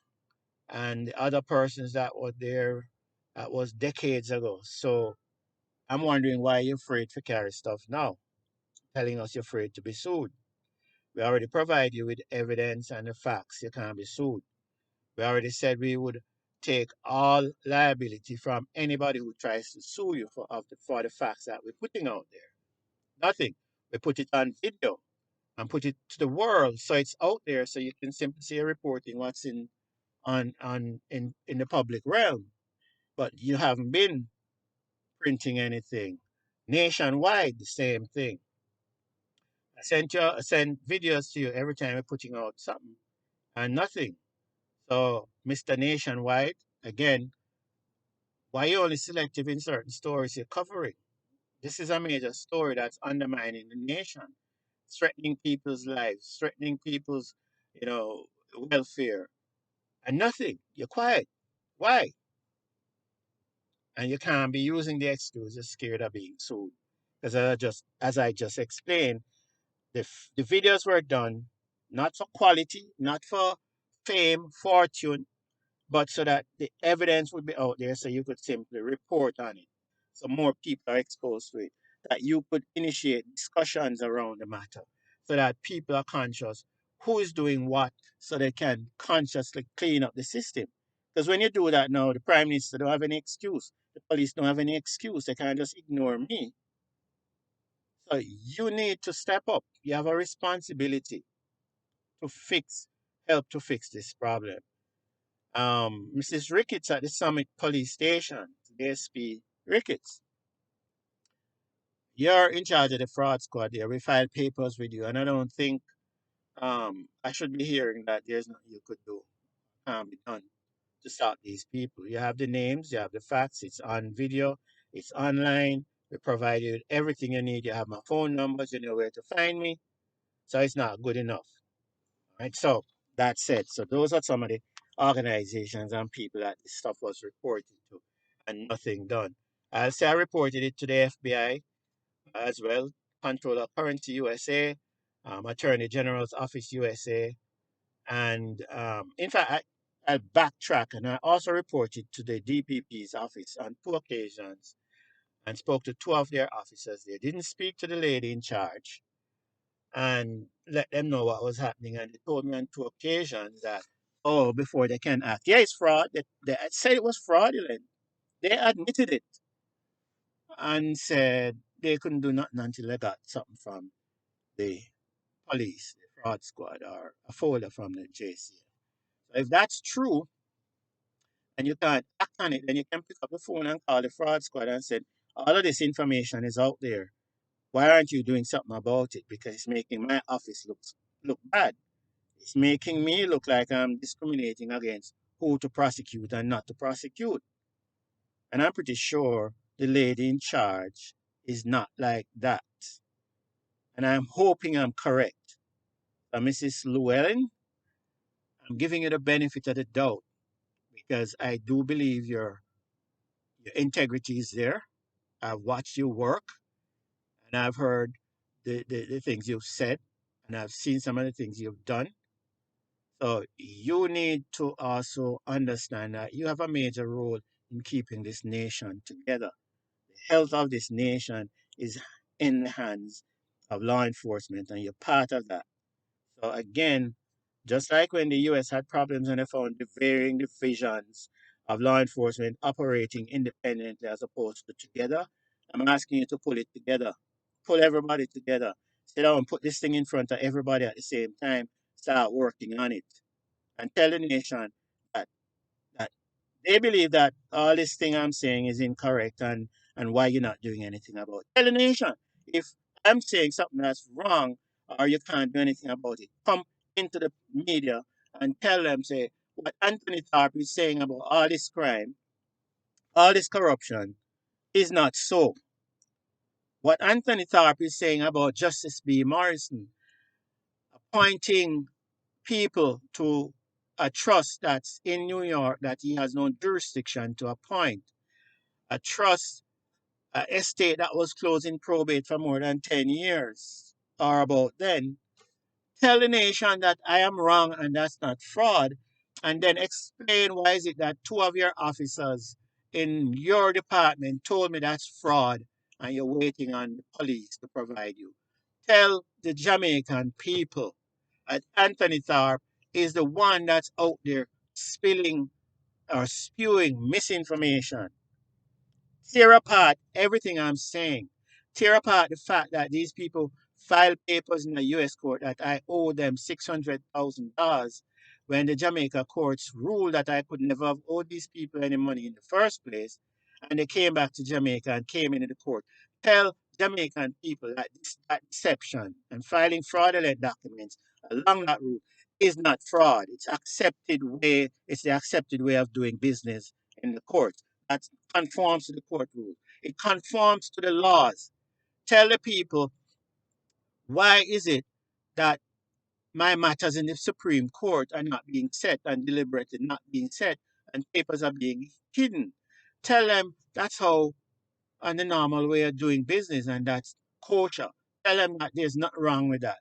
and the other persons that were there. That was decades ago. So I'm wondering why you're afraid to carry stuff now, telling us you're afraid to be sued. We already provide you with evidence and the facts. You can't be sued. We already said we would take all liability from anybody who tries to sue you for the facts that we're putting out there. Nothing. We put it on video and put it to the world so it's out there so you can simply see reporting what's in the public realm. But you haven't been printing anything. Nationwide, the same thing. I send videos to you every time we're putting out something and nothing. So, Mr. Nationwide, again, why are you only selective in certain stories you're covering? This is a major story that's undermining the nation, threatening people's lives, threatening people's, you know, welfare, and nothing. You're quiet. Why? And you can't be using the excuse you're scared of being sued. Because as I just explained, the videos were done not for quality, not for fame, fortune, but so that the evidence would be out there so you could simply report on it. So more people are exposed to it. That you could initiate discussions around the matter so that people are conscious who is doing what so they can consciously clean up the system. Because when you do that now, the Prime Minister don't have any excuse. The police don't have any excuse. They can't just ignore me. So you need to step up. You have a responsibility to help to fix this problem. Mrs. Ricketts at the Summit Police Station, ASP Ricketts, you're in charge of the fraud squad there. We filed papers with you, and I don't think I should be hearing that there's nothing you could do, can't be done to stop these people. You have the names, you have the facts, it's on video, it's online. We provide you with everything you need. You have my phone numbers, you know where to find me. So it's not good enough. Right? So that said, so those are some of the organizations and people that this stuff was reported to and nothing done. I'll say I reported it to the FBI as well, Controller Currency USA, Attorney General's Office USA, and in fact, I'll backtrack and I also reported to the DPP's office on two occasions and spoke to two of their officers. They didn't speak to the lady in charge and let them know what was happening. And they told me on two occasions that, oh, before they can act, yeah, it's fraud. They said it was fraudulent. They admitted it and said they couldn't do nothing until they got something from the police, the fraud squad, or a folder from the JCF. So if that's true and you can't act on it, then you can pick up the phone and call the fraud squad and say, all of this information is out there. Why aren't you doing something about it? Because it's making my office look bad. It's making me look like I'm discriminating against who to prosecute and not to prosecute. And I'm pretty sure the lady in charge is not like that. And I'm hoping I'm correct. Mrs. Llewellyn, I'm giving you the benefit of the doubt because I do believe your integrity is there. I've watched you work and I've heard the things you've said and I've seen some of the things you've done. So you need to also understand that you have a major role in keeping this nation together. The health of this nation is in the hands of law enforcement, and you're part of that. So again, just like when the US had problems and they found the varying divisions of law enforcement operating independently as opposed to together, I'm asking you to pull it together. Pull everybody together. Sit down and put this thing in front of everybody at the same time. Start working on it. And tell the nation that that they believe that all this thing I'm saying is incorrect and why you're not doing anything about it. Tell the nation if I'm saying something that's wrong or you can't do anything about it. Come into the media and tell them, say, what Anthony Tharp is saying about all this crime, all this corruption is not so. What Anthony Tharp is saying about Justice B. Morrison appointing people to a trust that's in New York that he has no jurisdiction to appoint, a trust, an estate that was closed in probate for more than 10 years or about then, tell the nation that I am wrong and that's not fraud, and then explain why is it that two of your officers in your department told me that's fraud and you're waiting on the police to provide you. Tell the Jamaican people that Anthony Tharp is the one that's out there spilling or spewing misinformation. Tear apart everything I'm saying. Tear apart the fact that these people filed papers in the US court that I owe them $600,000 when the Jamaica courts ruled that I could never have owed these people any money in the first place. And they came back to Jamaica and came into the court. Tell Jamaican people that that deception and filing fraudulent documents along that route is not fraud. It's the accepted way of doing business in the court. That conforms to the court rule. It conforms to the laws. Tell the people why is it that my matters in the Supreme Court are not being set and deliberated, not being set, and papers are being hidden. Tell them that's how on the normal way of doing business and that's kosher. Tell them that there's nothing wrong with that.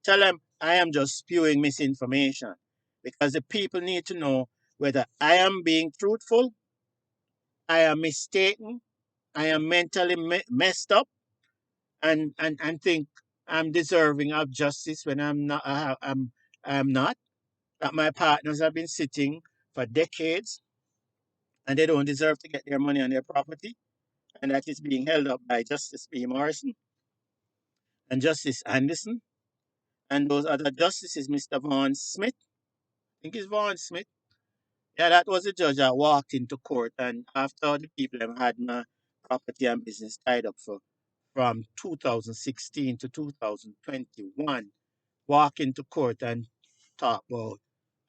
Tell them I am just spewing misinformation because the people need to know whether I am being truthful, I am mistaken, I am mentally messed up, and think I'm deserving of justice when I'm not. I'm not. That my partners have been sitting for decades and they don't deserve to get their money and their property, and that is being held up by Justice B. Morrison and Justice Anderson and those other justices, Mr. Vaughan Smith. I think it's Vaughan Smith. Yeah, that was the judge that walked into court, and after the people have had my property and business tied up for from 2016 to 2021, walk into court and talk about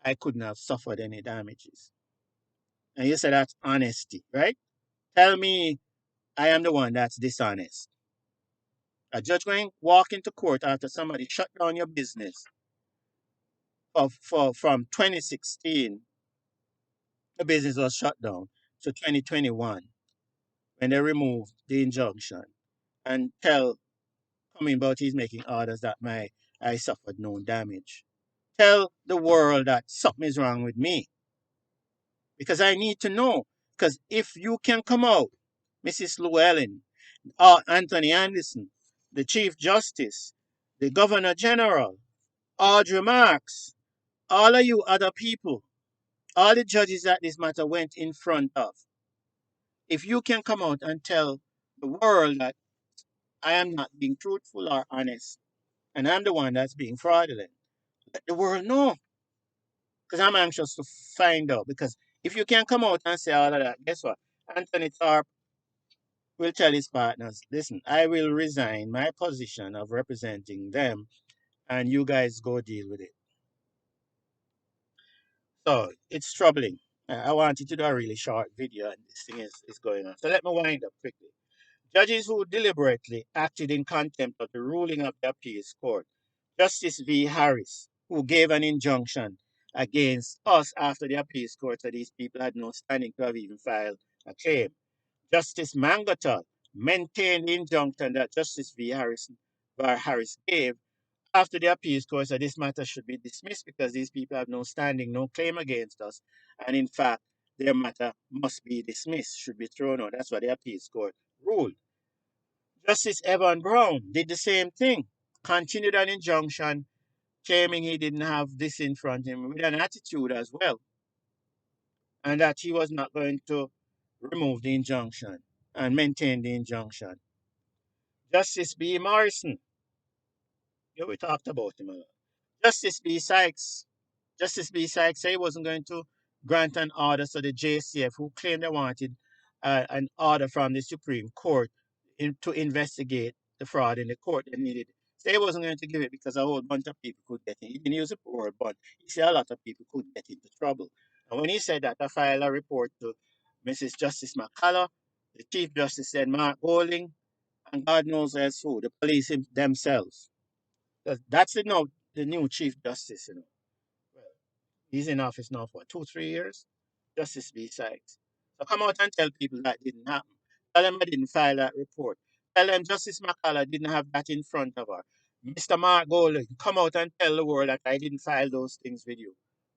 I couldn't have suffered any damages. And you say that's honesty, right? Tell me I am the one that's dishonest. A judge going walk into court after somebody shut down your business from 2016, the business was shut down to 2021 when they removed the injunction and tell coming about he's making orders that my I suffered no damage. Tell the world that something is wrong with me because I need to know. Because if you can come out, Mrs. Llewellyn, or Anthony Anderson, the Chief Justice, the Governor General, Audrey Marks, all of you other people, all the judges that this matter went in front of, If you can come out and tell the world that I am not being truthful or honest, and I'm the one that's being fraudulent, let the world know. Because I'm anxious to find out. Because if you can come out and say all of that, guess what? Anthony Tharp will tell his partners, listen, I will resign my position of representing them, and you guys go deal with it. So it's troubling. I wanted to do a really short video, and this thing is going on. So let me wind up quickly. Judges who deliberately acted in contempt of the ruling of the appeals court. Justice V. Harris, who gave an injunction against us after the appeals court said these people had no standing to have even filed a claim. Justice Mangatal maintained the injunction that Justice V. Harris gave after the appeals court said this matter should be dismissed because these people have no standing, no claim against us, and in fact, their matter must be dismissed, should be thrown out. That's what the appeals court ruled. Justice Evan Brown did the same thing, continued an injunction, claiming he didn't have this in front of him with an attitude as well, and that he was not going to remove the injunction and maintain the injunction. Justice B. Morrison, yeah, we talked about him a lot. Justice B. Sykes, Justice B. Sykes said he wasn't going to grant an order to the JCF, who claimed they wanted an order from the Supreme Court to investigate the fraud in the court. They needed. Say he wasn't going to give it because a whole bunch of people could get in. He didn't use the word, but he said a lot of people could get into trouble. And when he said that, I filed a report to Mrs. Justice McCullough. The Chief Justice said Mark Golding, and God knows else who, the police themselves. That's the new Chief Justice, Well, he's in office now for 2, 3 years. Justice B. Sykes. So come out and tell people that didn't happen. Tell them I didn't file that report. Tell them Justice McCullough didn't have that in front of her. Mr. Mark Golding, come out and tell the world that I didn't file those things with you.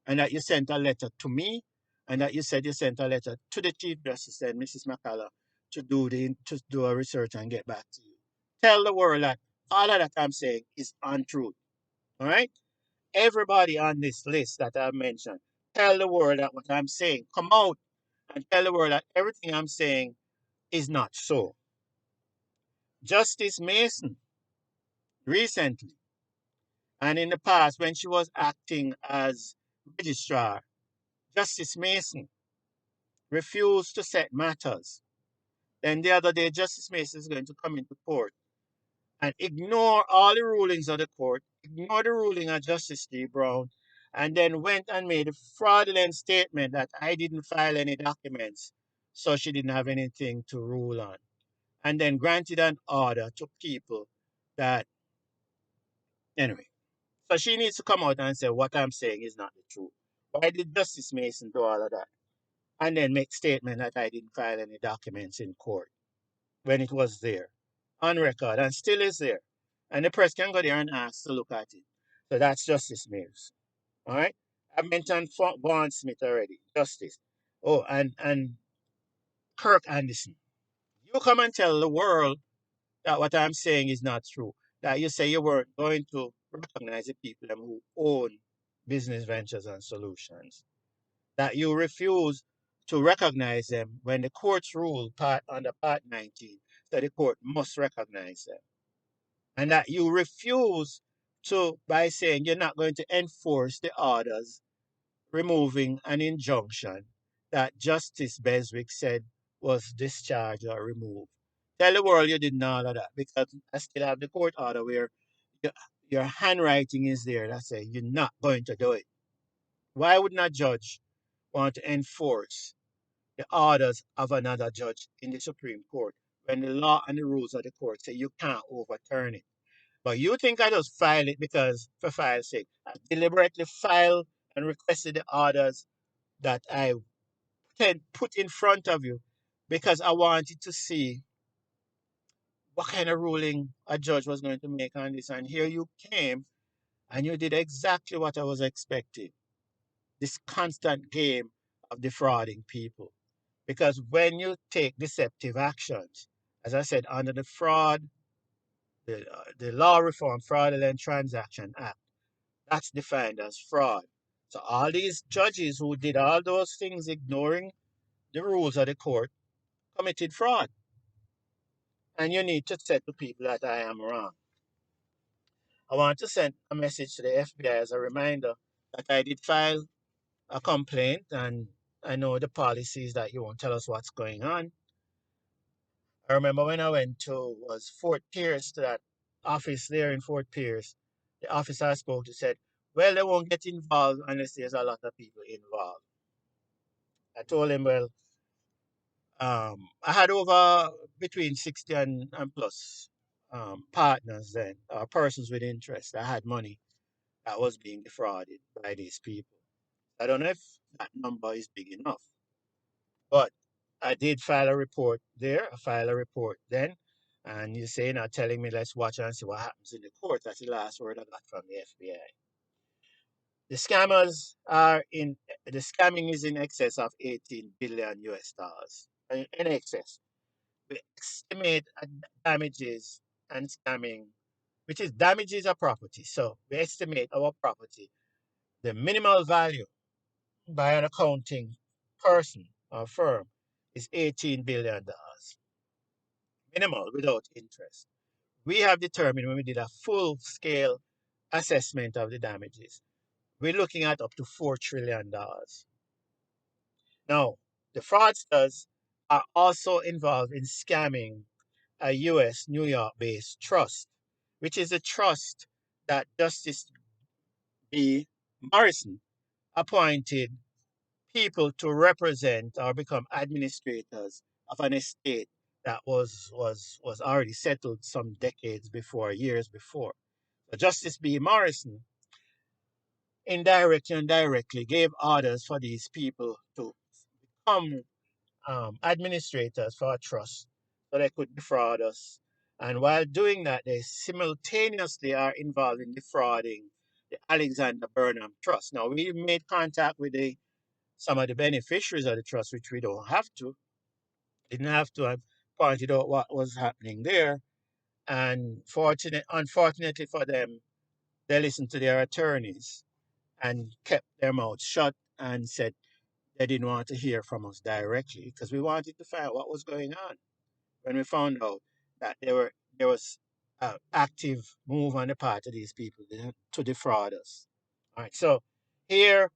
And that you sent a letter to me, and that you said you sent a letter to the Chief Justice and Mrs. McCullough to do a research and get back to you. Tell the world that all of that I'm saying is untrue. All right? Everybody on this list that I've mentioned, tell the world that what I'm saying, come out and tell the world that everything I'm saying is not so. Justice Mason, recently, and in the past when she was acting as registrar, Justice Mason refused to set matters. Then the other day, Justice Mason is going to come into court and ignore all the rulings of the court, ignore the ruling of Justice D. Brown, and then went and made a fraudulent statement that I didn't file any documents, so she didn't have anything to rule on. And then granted an order to people that, anyway. So she needs to come out and say what I'm saying is not the truth. Why did Justice Mason do all of that? And then make statement that I didn't file any documents in court when it was there on record and still is there. And the press can go there and ask to look at it. So that's Justice Mills. All right. I mentioned Vaughn Smith already. Justice. Oh, and Kirk Anderson. You come and tell the world that what I'm saying is not true. That you say you weren't going to recognize the people who own business ventures and solutions. That you refuse to recognize them when the courts rule under Part 19 that the court must recognize them. And that you refuse to, by saying you're not going to enforce the orders removing an injunction that Justice Beswick said was discharged or removed. Tell the world you did all of that because I still have the court order where your, your handwriting is there that says you're not going to do it. Why would not judge want to enforce the orders of another judge in the Supreme Court when the law and the rules of the court say you can't overturn it? But you think I just file it because, for file's sake, I deliberately filed and requested the orders that I put in front of you because I wanted to see what kind of ruling a judge was going to make on this. And here you came and you did exactly what I was expecting, this constant game of defrauding people. Because when you take deceptive actions, as I said, under the Law Reform Fraudulent Transaction Act, that's defined as fraud. So all these judges who did all those things ignoring the rules of the court committed fraud. And you need to say to people that I am wrong. I want to send a message to the FBI as a reminder that I did file a complaint, and I know the policy is that you won't tell us what's going on. I remember when I went to was Fort Pierce, to that office there in Fort Pierce, the officer I spoke to said, well, they won't get involved unless there's a lot of people involved. I told him, well, I had over between 60 and plus partners then, or persons with interest that had money that was being defrauded by these people. I don't know if that number is big enough, but I did file a report there. I filed a report then, and you're saying, now telling me, let's watch and see what happens in the court. That's the last word I got from the FBI. The scammers are in the scamming is in excess of 18 billion US dollars. In excess. We estimate damages and scamming, which is damages of property. So we estimate our property, the minimal value by an accounting person or firm is $18 billion, minimal without interest. We have determined when we did a full scale assessment of the damages, we're looking at up to $4 trillion. Now, the fraudsters are also involved in scamming a US New York based trust, which is a trust that Justice B. Morrison appointed people to represent or become administrators of an estate that was already settled some decades before, years before. So Justice B. Morrison indirectly and directly gave orders for these people to become administrators for a trust so they could defraud us. And while doing that, they simultaneously are involved in defrauding the Alexander Burnham Trust. Now, we made contact with some of the beneficiaries of the trust, which we don't have to. Didn't have to. I pointed out what was happening there. And unfortunately for them, they listened to their attorneys and kept their mouths shut and said they didn't want to hear from us directly because we wanted to find out what was going on. When we found out that there was an active move on the part of these people to defraud us. All right, so here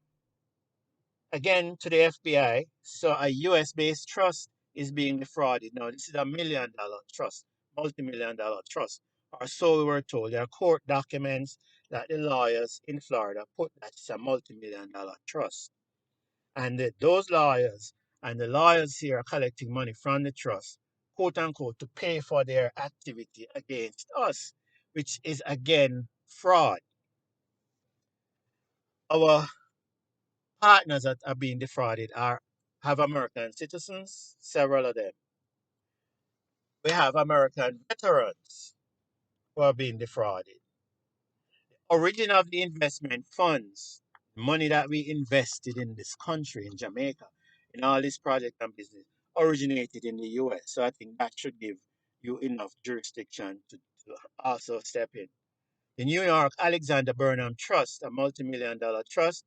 again to the FBI. So a US based trust is being defrauded. Now, this is $1 million trust, multi-million dollar trust, or so we were told. There are court documents that the lawyers in Florida put that it's a multi-million dollar trust. And those lawyers and the lawyers here are collecting money from the trust, quote unquote, to pay for their activity against us, which is again fraud. Our partners that are being defrauded have American citizens, several of them. We have American veterans who are being defrauded. Origin of the investment funds, money that we invested in this country, in Jamaica, in all this project and business, originated in the US. So I think that should give you enough jurisdiction to also step in. The New York Alexander Burnham Trust, a multi-million dollar trust,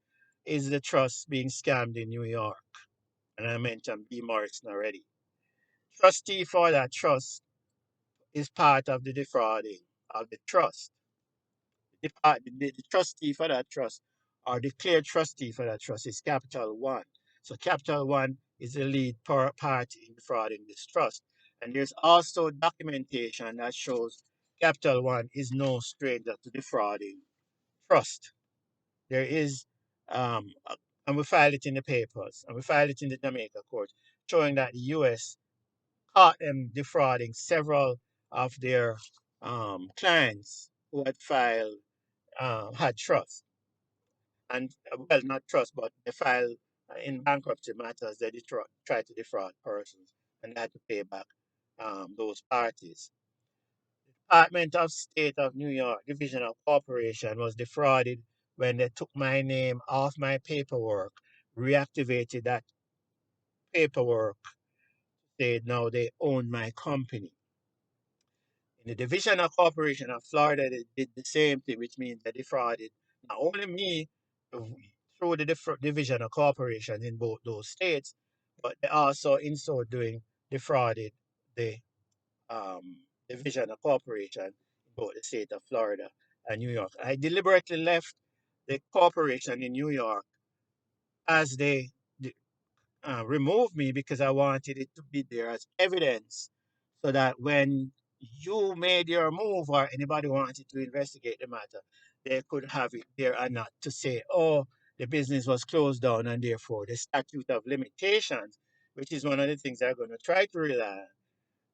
is the trust being scammed in New York. And I mentioned B. Morrison already. Trustee for that trust is part of the defrauding of the trust. The trustee for that trust or declared trustee for that trust is Capital One. So Capital One is the lead party in defrauding this trust. And there's also documentation that shows Capital One is no stranger to defrauding trust. There is, and we filed it in the papers, and we filed it in the Jamaica court, showing that the U.S. caught them defrauding several of their clients who had filed had trust and well, not trust, but they filed in bankruptcy matters. They try to defraud persons and they had to pay back those parties. Department of State of New York Division of Corporation was defrauded when they took my name off my paperwork, reactivated that paperwork, said now they own my company. In the Division of Corporation of Florida, they did the same thing, which means they defrauded not only me through the Division of Corporation in both those states, but they also, in so doing, defrauded the division of corporation in both the state of Florida and New York. I deliberately left the corporation in New York as they removed me because I wanted it to be there as evidence so that when you made your move or anybody wanted to investigate the matter, they could have it there and not to say, oh, the business was closed down and therefore the statute of limitations, which is one of the things they're going to try to rely on,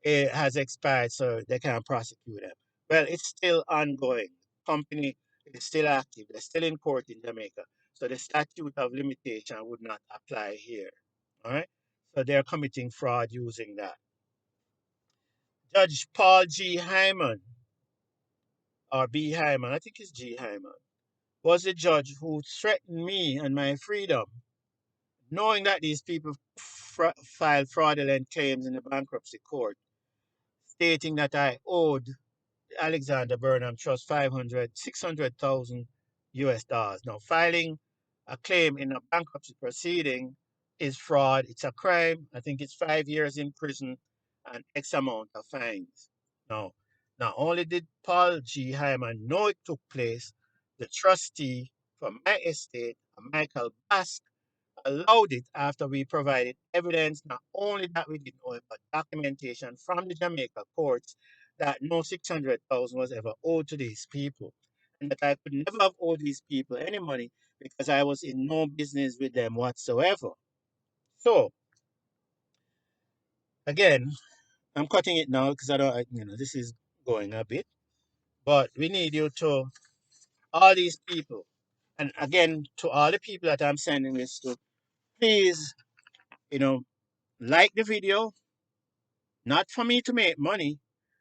it has expired, so they can't prosecute them. Well, it's still ongoing. Company is still active. They're still in court in Jamaica. So the statute of limitation would not apply here. All right. So they're committing fraud using that. Judge Paul G. Hyman, or B. Hyman, I think it's G. Hyman, was the judge who threatened me and my freedom, knowing that these people filed fraudulent claims in the bankruptcy court, stating that I owed Alexander Burnham Trust 600,000 US dollars. Now, filing a claim in a bankruptcy proceeding is fraud. It's a crime. I think it's 5 years in prison and X amount of fines. Now, not only did Paul G. Hyman know it took place, the trustee from my estate, Michael Bask, allowed it after we provided evidence not only that we didn't know it, but documentation from the Jamaica courts that no 600,000 was ever owed to these people. And that I could never have owed these people any money because I was in no business with them whatsoever. So, again, I'm cutting it now because I don't, this is going a bit. But we need you to, all these people, and again, to all the people that I'm sending this to, please, you know, like the video, not for me to make money,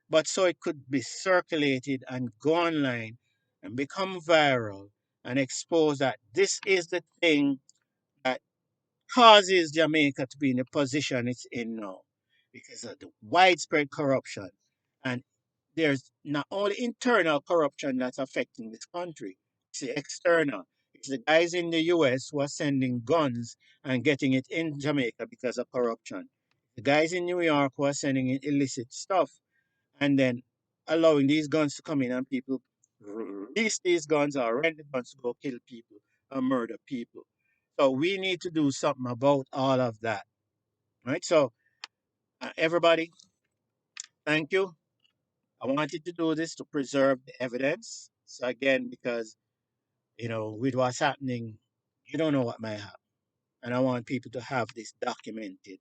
but so it could be circulated and go online and become viral and expose that this is the thing that causes Jamaica to be in the position it's in now because of the widespread corruption. And there's not only internal corruption that's affecting this country, it's the external. It's the guys in the US who are sending guns and getting it in Jamaica because of corruption. The guys in New York who are sending in illicit stuff and then allowing these guns to come in and people release these guns or rent the guns to go kill people and murder people. So we need to do something about all of that, right? So everybody, thank you. I wanted to do this to preserve the evidence. So again, because with what's happening, you don't know what might happen, and I want people to have this documented.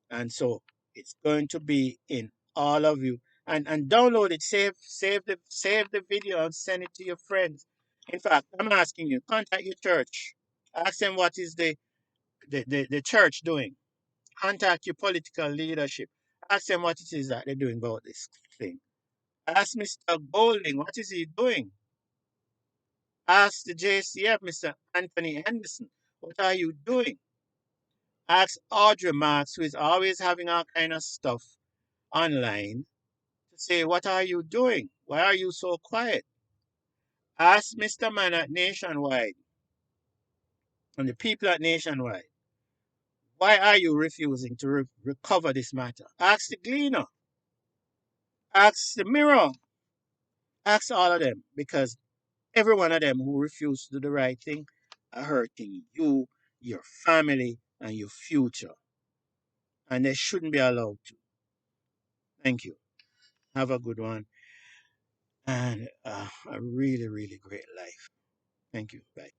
And so it's going to be in all of you. And download it, save the video and send it to your friends. In fact, I'm asking you, contact your church. Ask them what is the church doing. Contact your political leadership. Ask them what it is that they're doing about this thing. Ask Mr. Golding, what is he doing? Ask the JCF, Mr. Anthony Henderson, what are you doing? Ask Audrey Marks, who is always having all kind of stuff online, to say, what are you doing? Why are you so quiet? Ask Mr. Man at Nationwide and the people at Nationwide, why are you refusing to recover this matter? Ask the Gleaner. Ask the Mirror. Ask all of them because every one of them who refuse to do the right thing are hurting you, your family, and your future. And they shouldn't be allowed to. Thank you. Have a good one. And a really, really great life. Thank you. Bye.